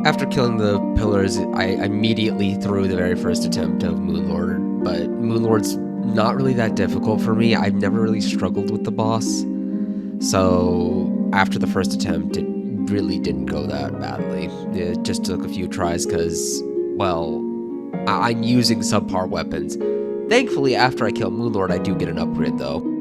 After killing the pillars, I immediately threw the very first attempt of Moonlord, but Moonlord's not really that difficult for me. I've never really struggled with the boss, so after the first attempt, it really didn't go that badly. It just took a few tries because, well, I'm using subpar weapons. Thankfully, after I kill Moonlord, I do get an upgrade, though.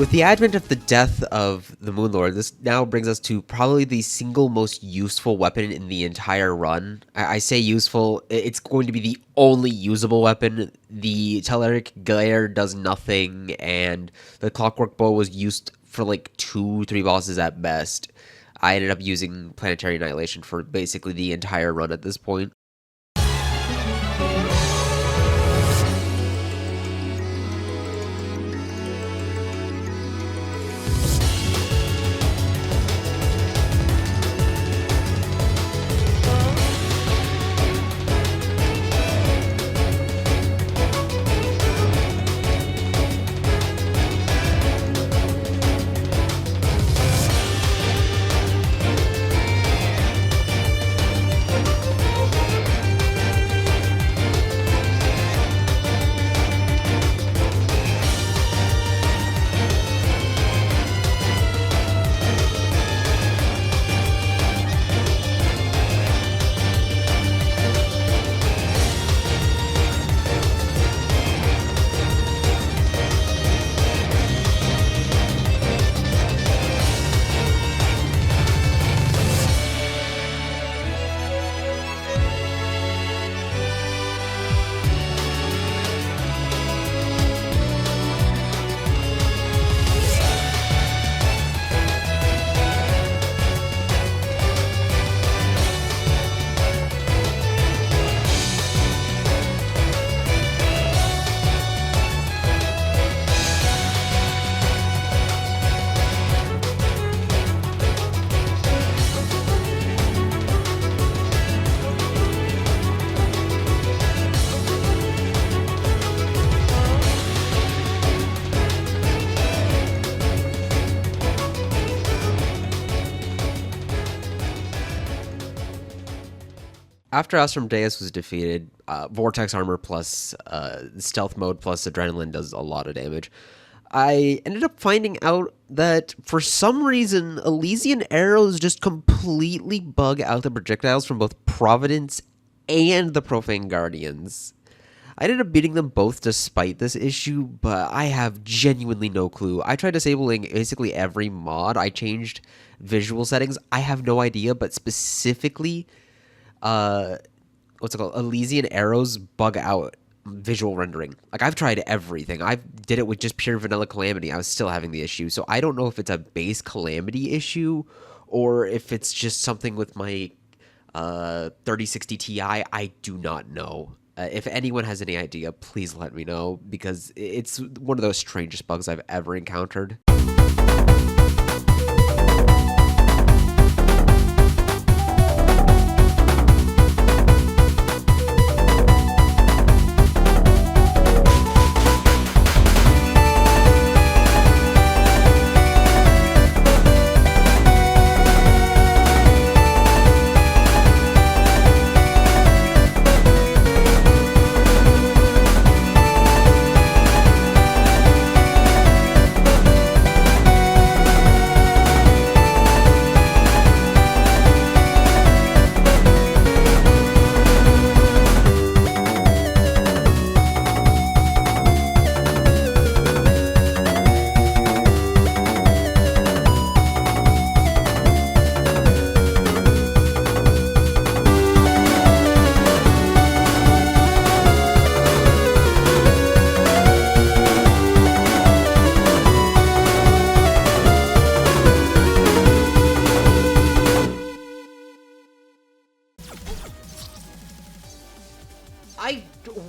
With the advent of the death of the Moonlord, this now brings us to probably the single most useful weapon in the entire run. I say useful, it's going to be the only usable weapon. The Telluric Glare does nothing, and the Clockwork Bow was used for like 2-3 bosses at best. I ended up using Planetary Annihilation for basically the entire run at this point. After Asmodeus was defeated, Vortex Armor plus Stealth Mode plus Adrenaline does a lot of damage. I ended up finding out that for some reason, Elysian arrows just completely bug out the projectiles from both Providence and the Profane Guardians. I ended up beating them both despite this issue, but I have genuinely no clue. I tried disabling basically every mod. I changed visual settings. I have no idea, but specifically, what's it called? Elysian arrows bug out visual rendering. Like, I've tried everything. I did it with just pure vanilla Calamity. I was still having the issue. So I don't know if it's a base Calamity issue or if it's just something with my 3060 Ti. I do not know. If anyone has any idea, please let me know, because it's one of those strangest bugs I've ever encountered.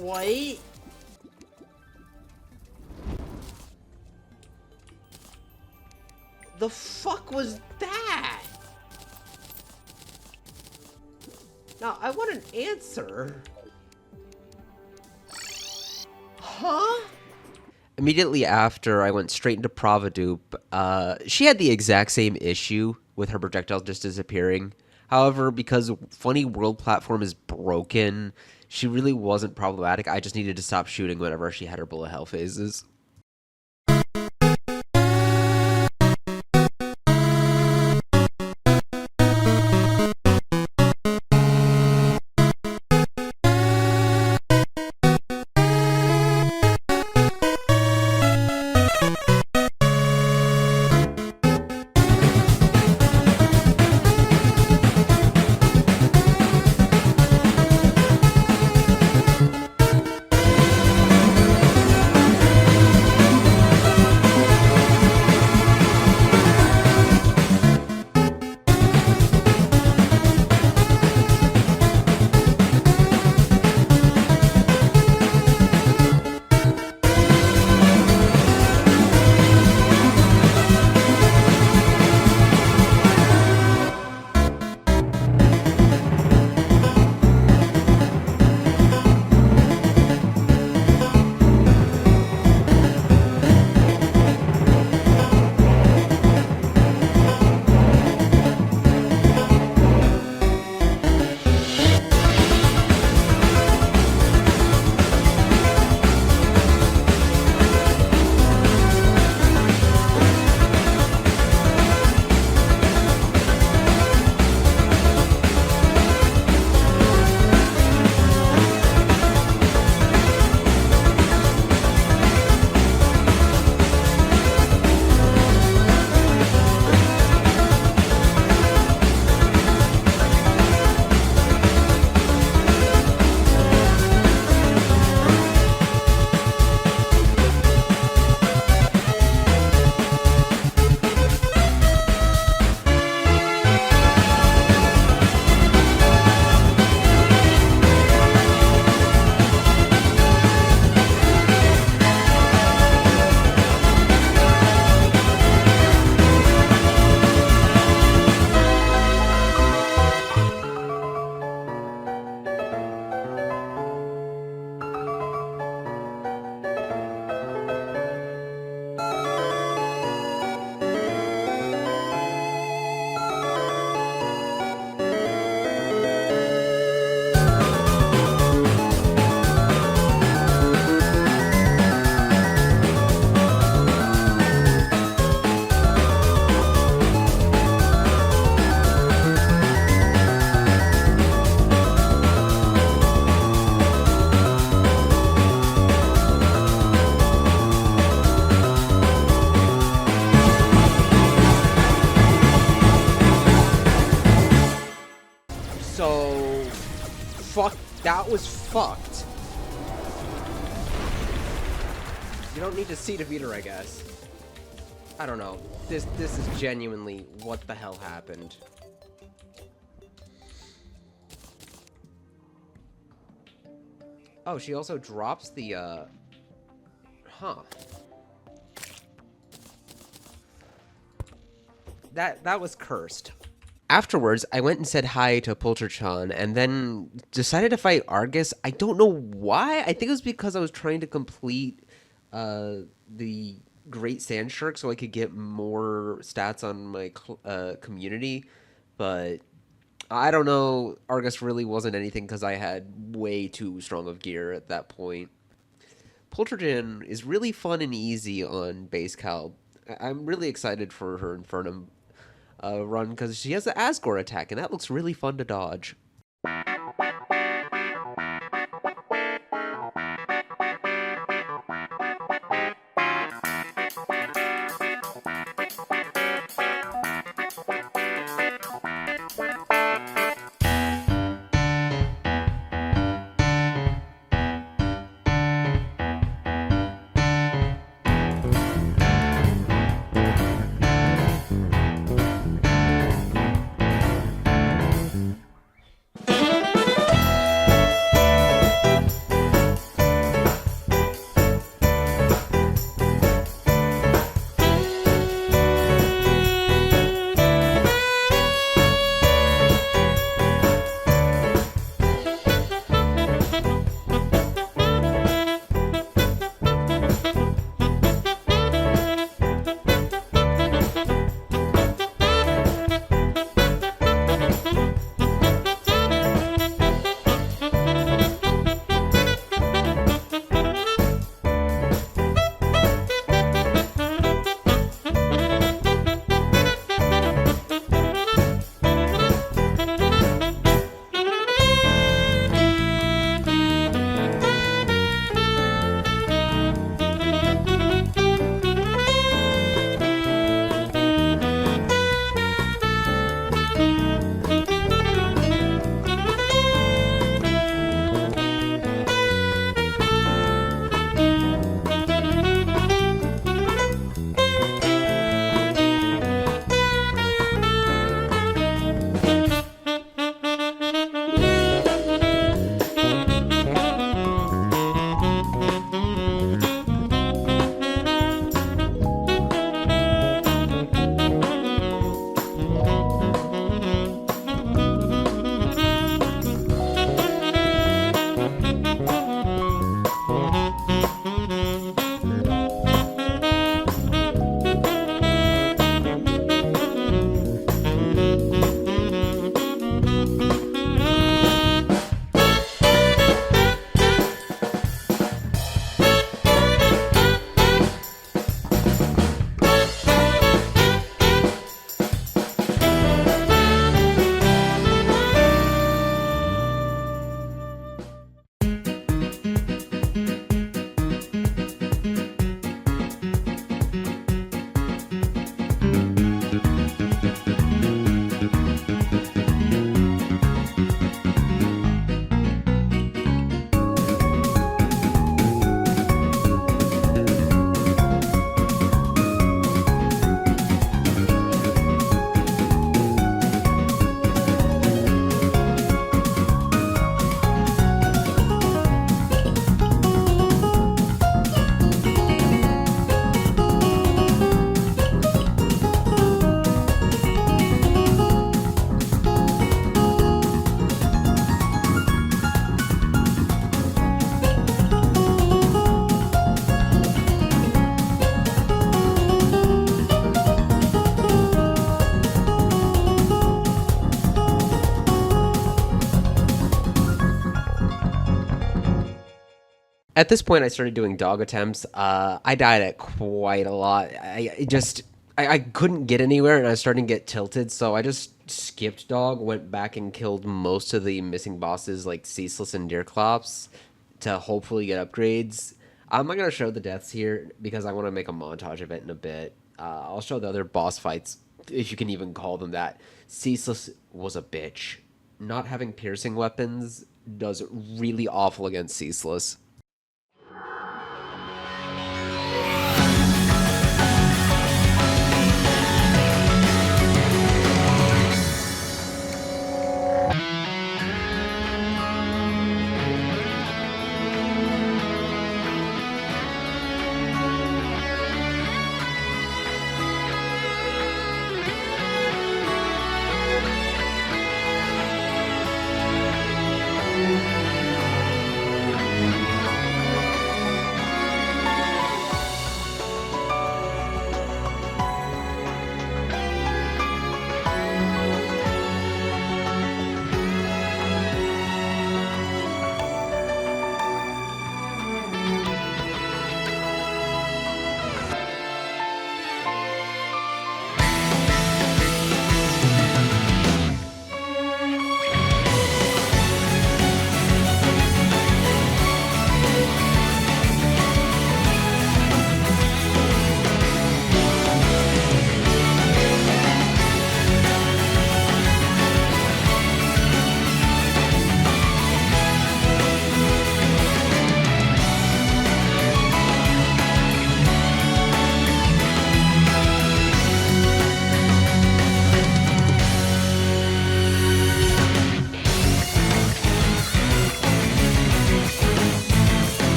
What? The fuck was that? Now, I want an answer. Huh? Immediately after, I went straight into Providupe. She had the exact same issue with her projectiles just disappearing. However, because Funny World Platform is broken, she really wasn't problematic. I just needed to stop shooting whenever she had her bullet hell phases. That was fucked. You don't need to see defeat her, I guess. I don't know. This is genuinely what the hell happened. Oh, she also drops the, Huh. That was cursed. Afterwards, I went and said hi to Pulcher-chan, and then decided to fight Argus. I don't know why. I think it was because I was trying to complete the Great Sand Shark so I could get more stats on my community. But I don't know. Argus really wasn't anything because I had way too strong of gear at that point. Pulcher-chan is really fun and easy on base cal. I'm really excited for her Infernum run because she has the Asgore attack, and that looks really fun to dodge. At this point, I started doing dog attempts. I died at quite a lot. I couldn't get anywhere, and I was starting to get tilted, so I just skipped dog, went back and killed most of the missing bosses, like Ceaseless and Deerclops, to hopefully get upgrades. I'm not going to show the deaths here, because I want to make a montage of it in a bit. I'll show the other boss fights, if you can even call them that. Ceaseless was a bitch. not having piercing weapons does really awful against Ceaseless.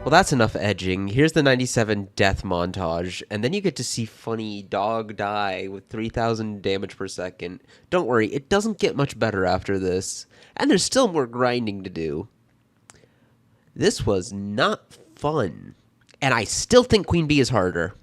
Well, that's enough edging. Here's the 97 death montage, and then you get to see funny dog die with 3,000 damage per second. Don't worry, it doesn't get much better after this, and there's still more grinding to do. This was not fun, and I still think Queen Bee is harder.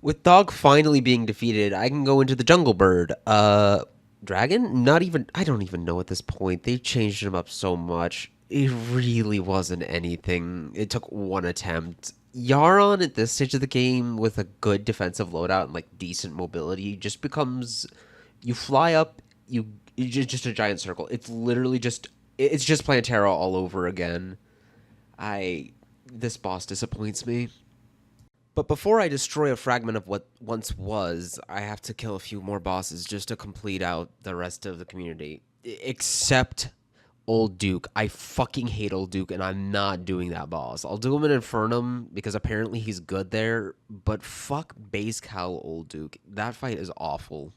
With Dog finally being defeated, I can go into the Jungle Bird. Dragon? Not even. I don't even know at this point. They've changed him up so much. It really wasn't anything. It took one attempt. Yaron at this stage of the game with a good defensive loadout and like decent mobility just becomes. You fly up, it's just a giant circle. It's literally just. It's just Plantera all over again. This boss disappoints me. But before I destroy a fragment of what once was, I have to kill a few more bosses just to complete out the rest of the community. Except Old Duke. I fucking hate Old Duke, and I'm not doing that boss. I'll do him in Infernum, because apparently he's good there, but fuck base cow Old Duke. That fight is awful.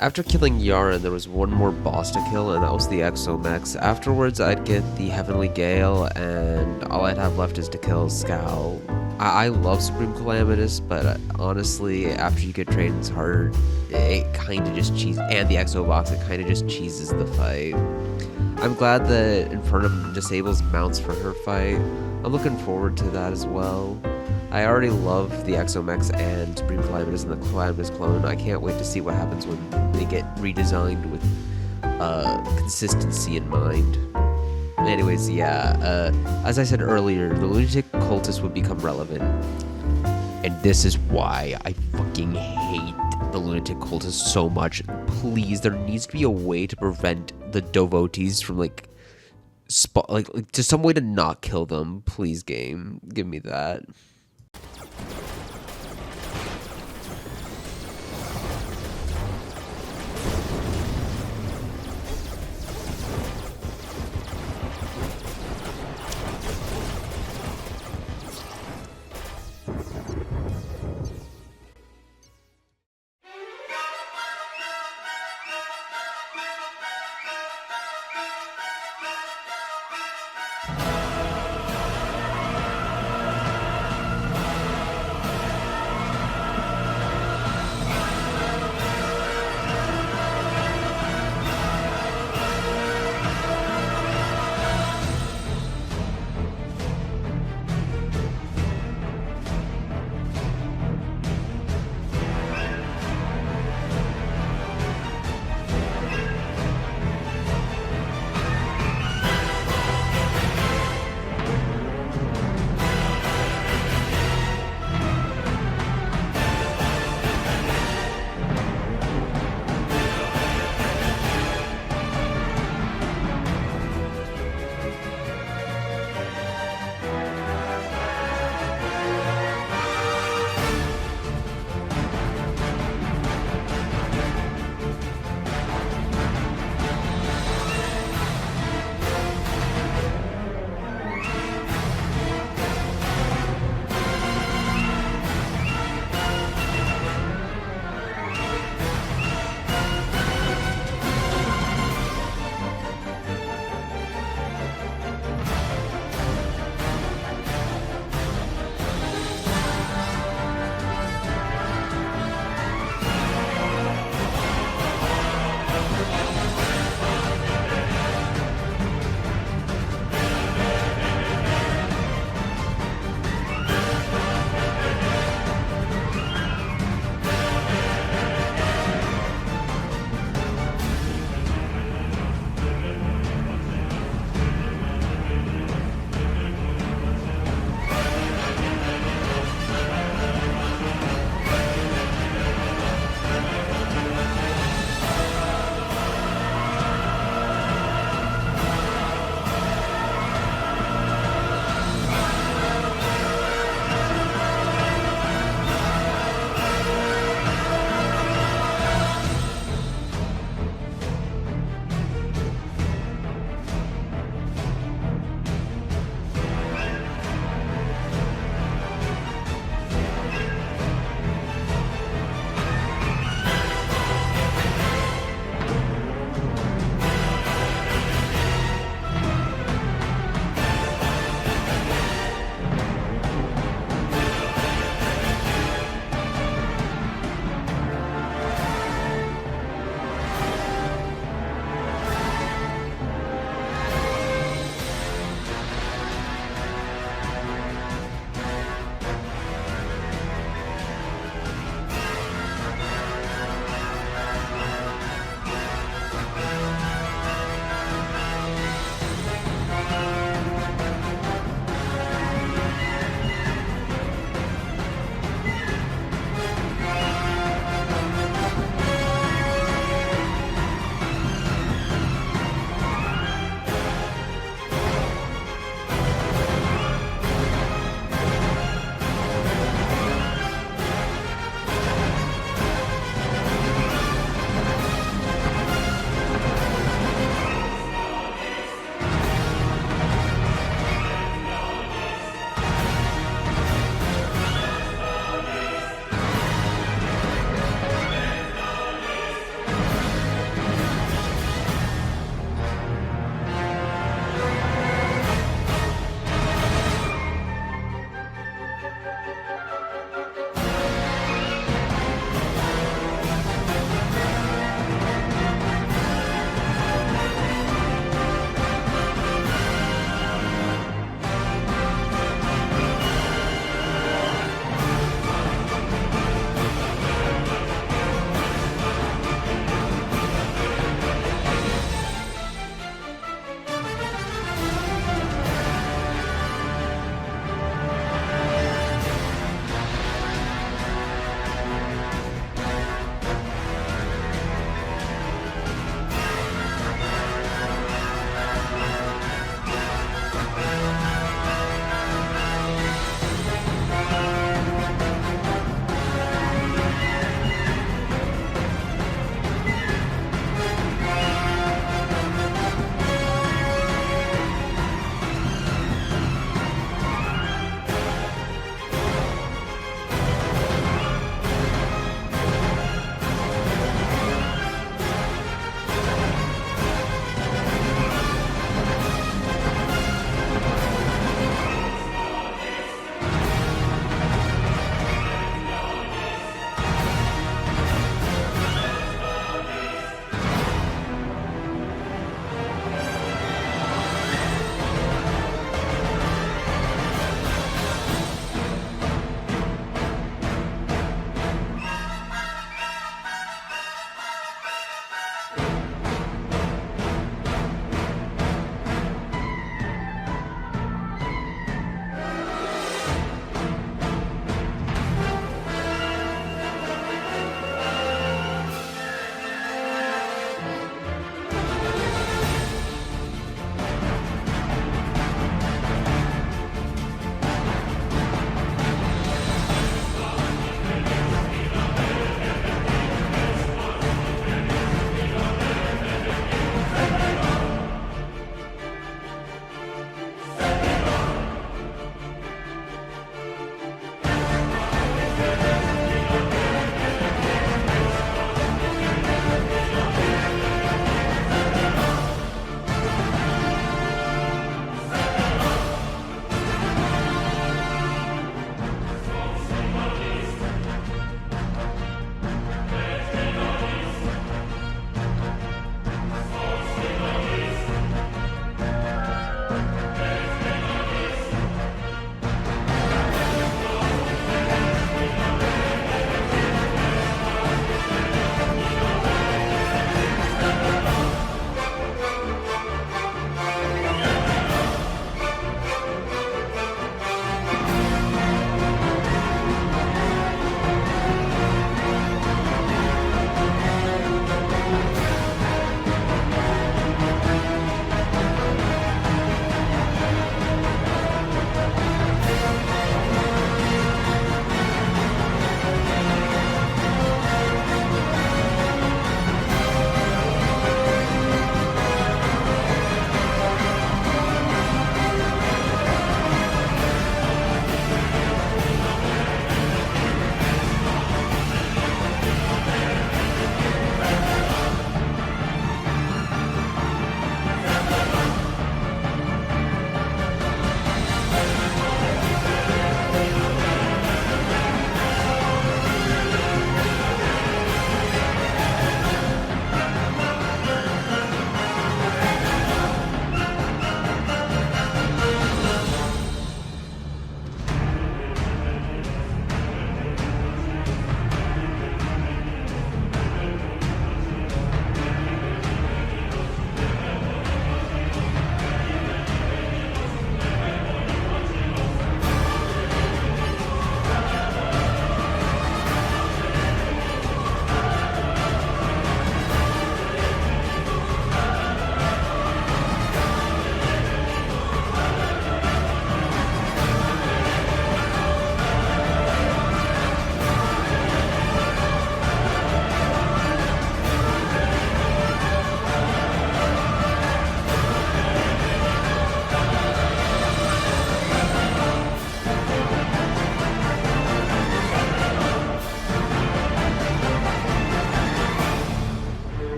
After killing Yara, there was one more boss to kill, and that was the Exomex. Afterwards, I'd get the Heavenly Gale, and all I'd have left is to kill Scowl. I love Supreme Calamitous, but honestly, after you get Traiden's Heart, it kind of just cheeses, and the Exo Box, it kind of just cheeses the fight. I'm glad that Infernum disables mounts for her fight. I'm looking forward to that as well. I already love the Exomex and Supreme Calamitous and the Calamitous clone. I can't wait to see what happens when they get redesigned with consistency in mind. Anyways, yeah, as I said earlier, the Lunatic Cultist would become relevant. And this is why I fucking hate the Lunatic Cultist so much. Please, there needs to be a way to prevent the devotees from, like just some way to not kill them. Please, game, give me that.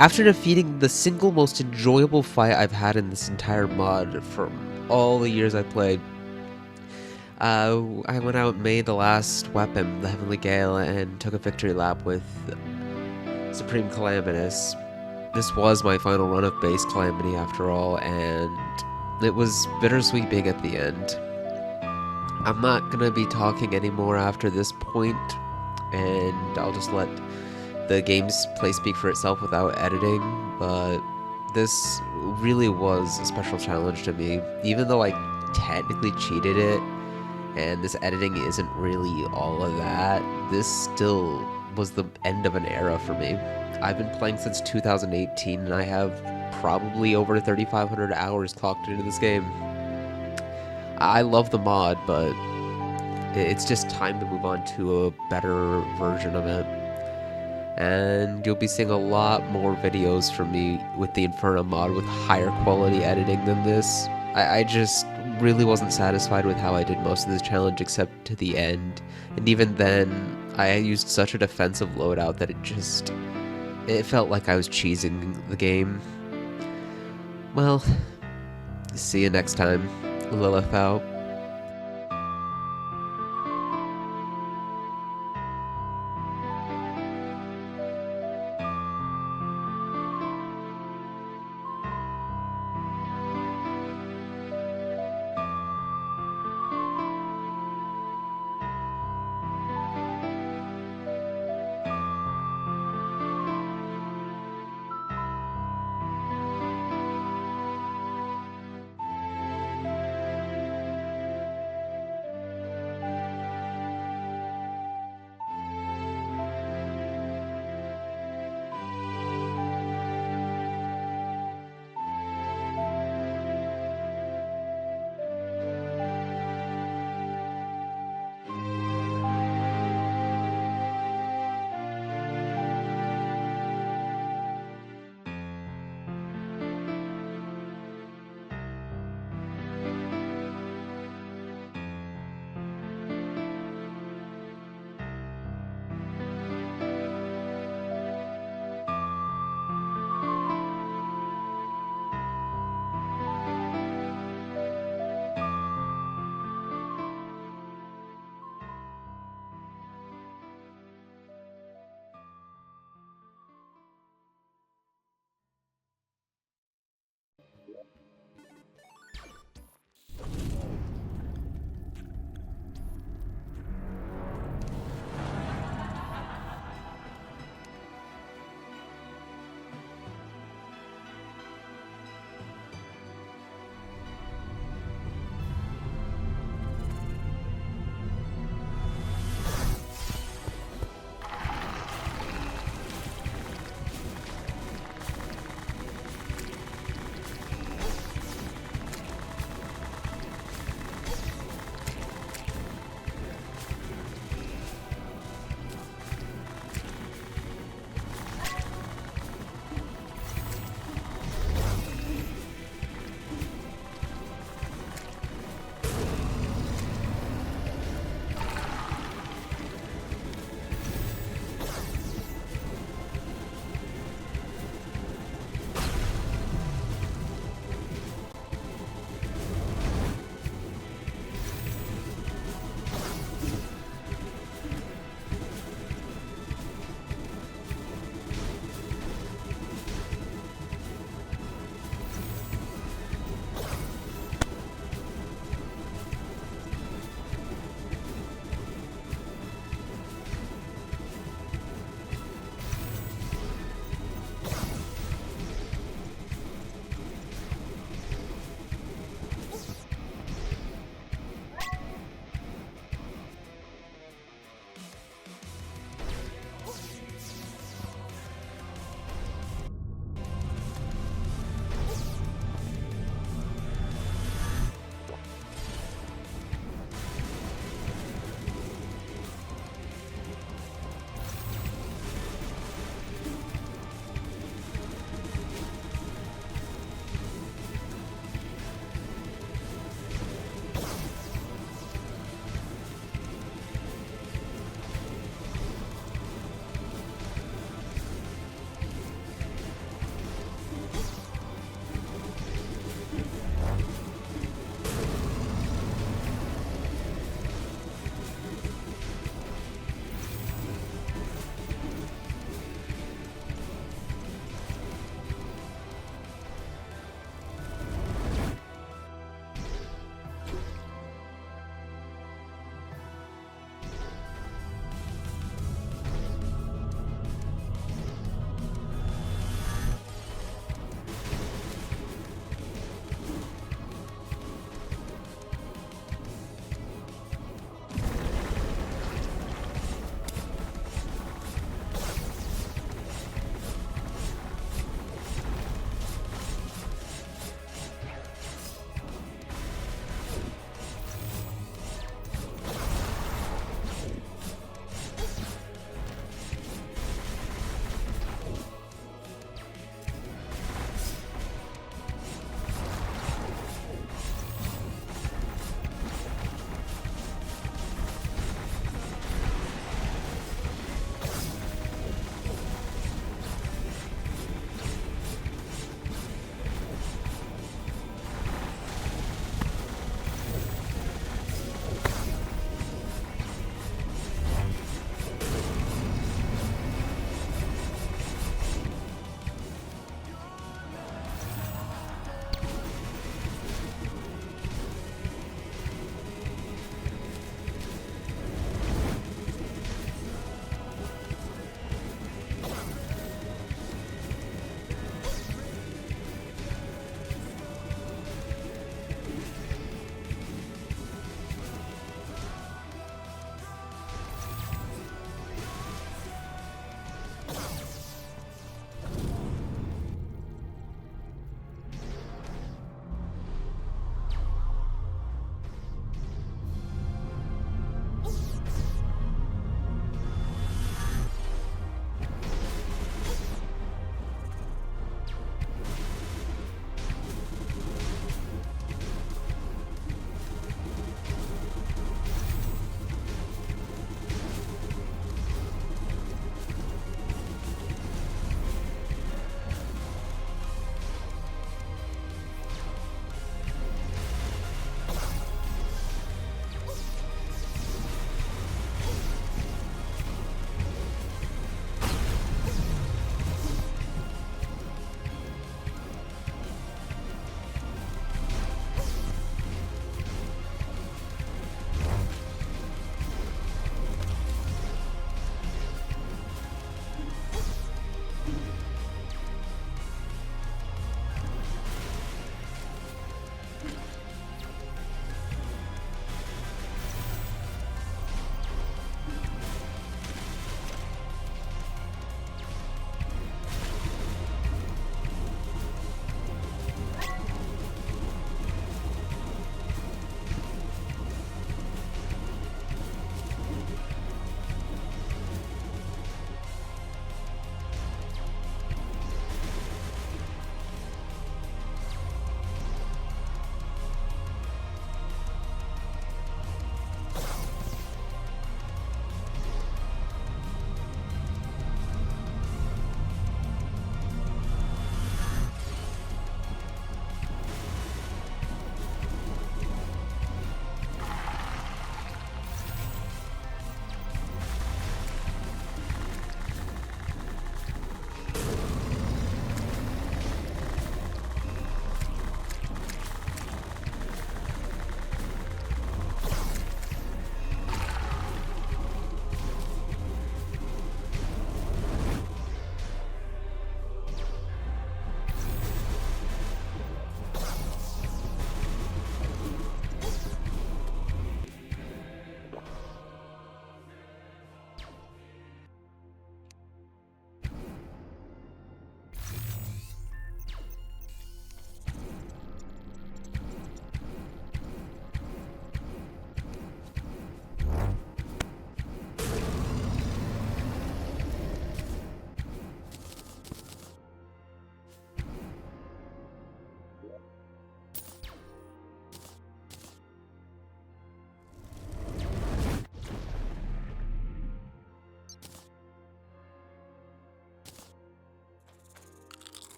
After defeating the single most enjoyable fight I've had in this entire mod from all the years I played, I went out and made the last weapon, the Heavenly Gale, and took a victory lap with Supreme Calamitous. This was my final run of base Calamity after all, and it was bittersweet being at the end. I'm not gonna be talking anymore after this point, and I'll just let the game's play speak for itself without editing, but this really was a special challenge to me. Even though I technically cheated it, and this editing isn't really all of that, this still was the end of an era for me. I've been playing since 2018, and I have probably over 3,500 hours clocked into this game. I love the mod, but it's just time to move on to a better version of it. And you'll be seeing a lot more videos from me with the Infernum mod with higher quality editing than this. I just really wasn't satisfied with how I did most of this challenge except to the end. And even then, I used such a defensive loadout that it felt like I was cheesing the game. Well, see you next time. Lilith out.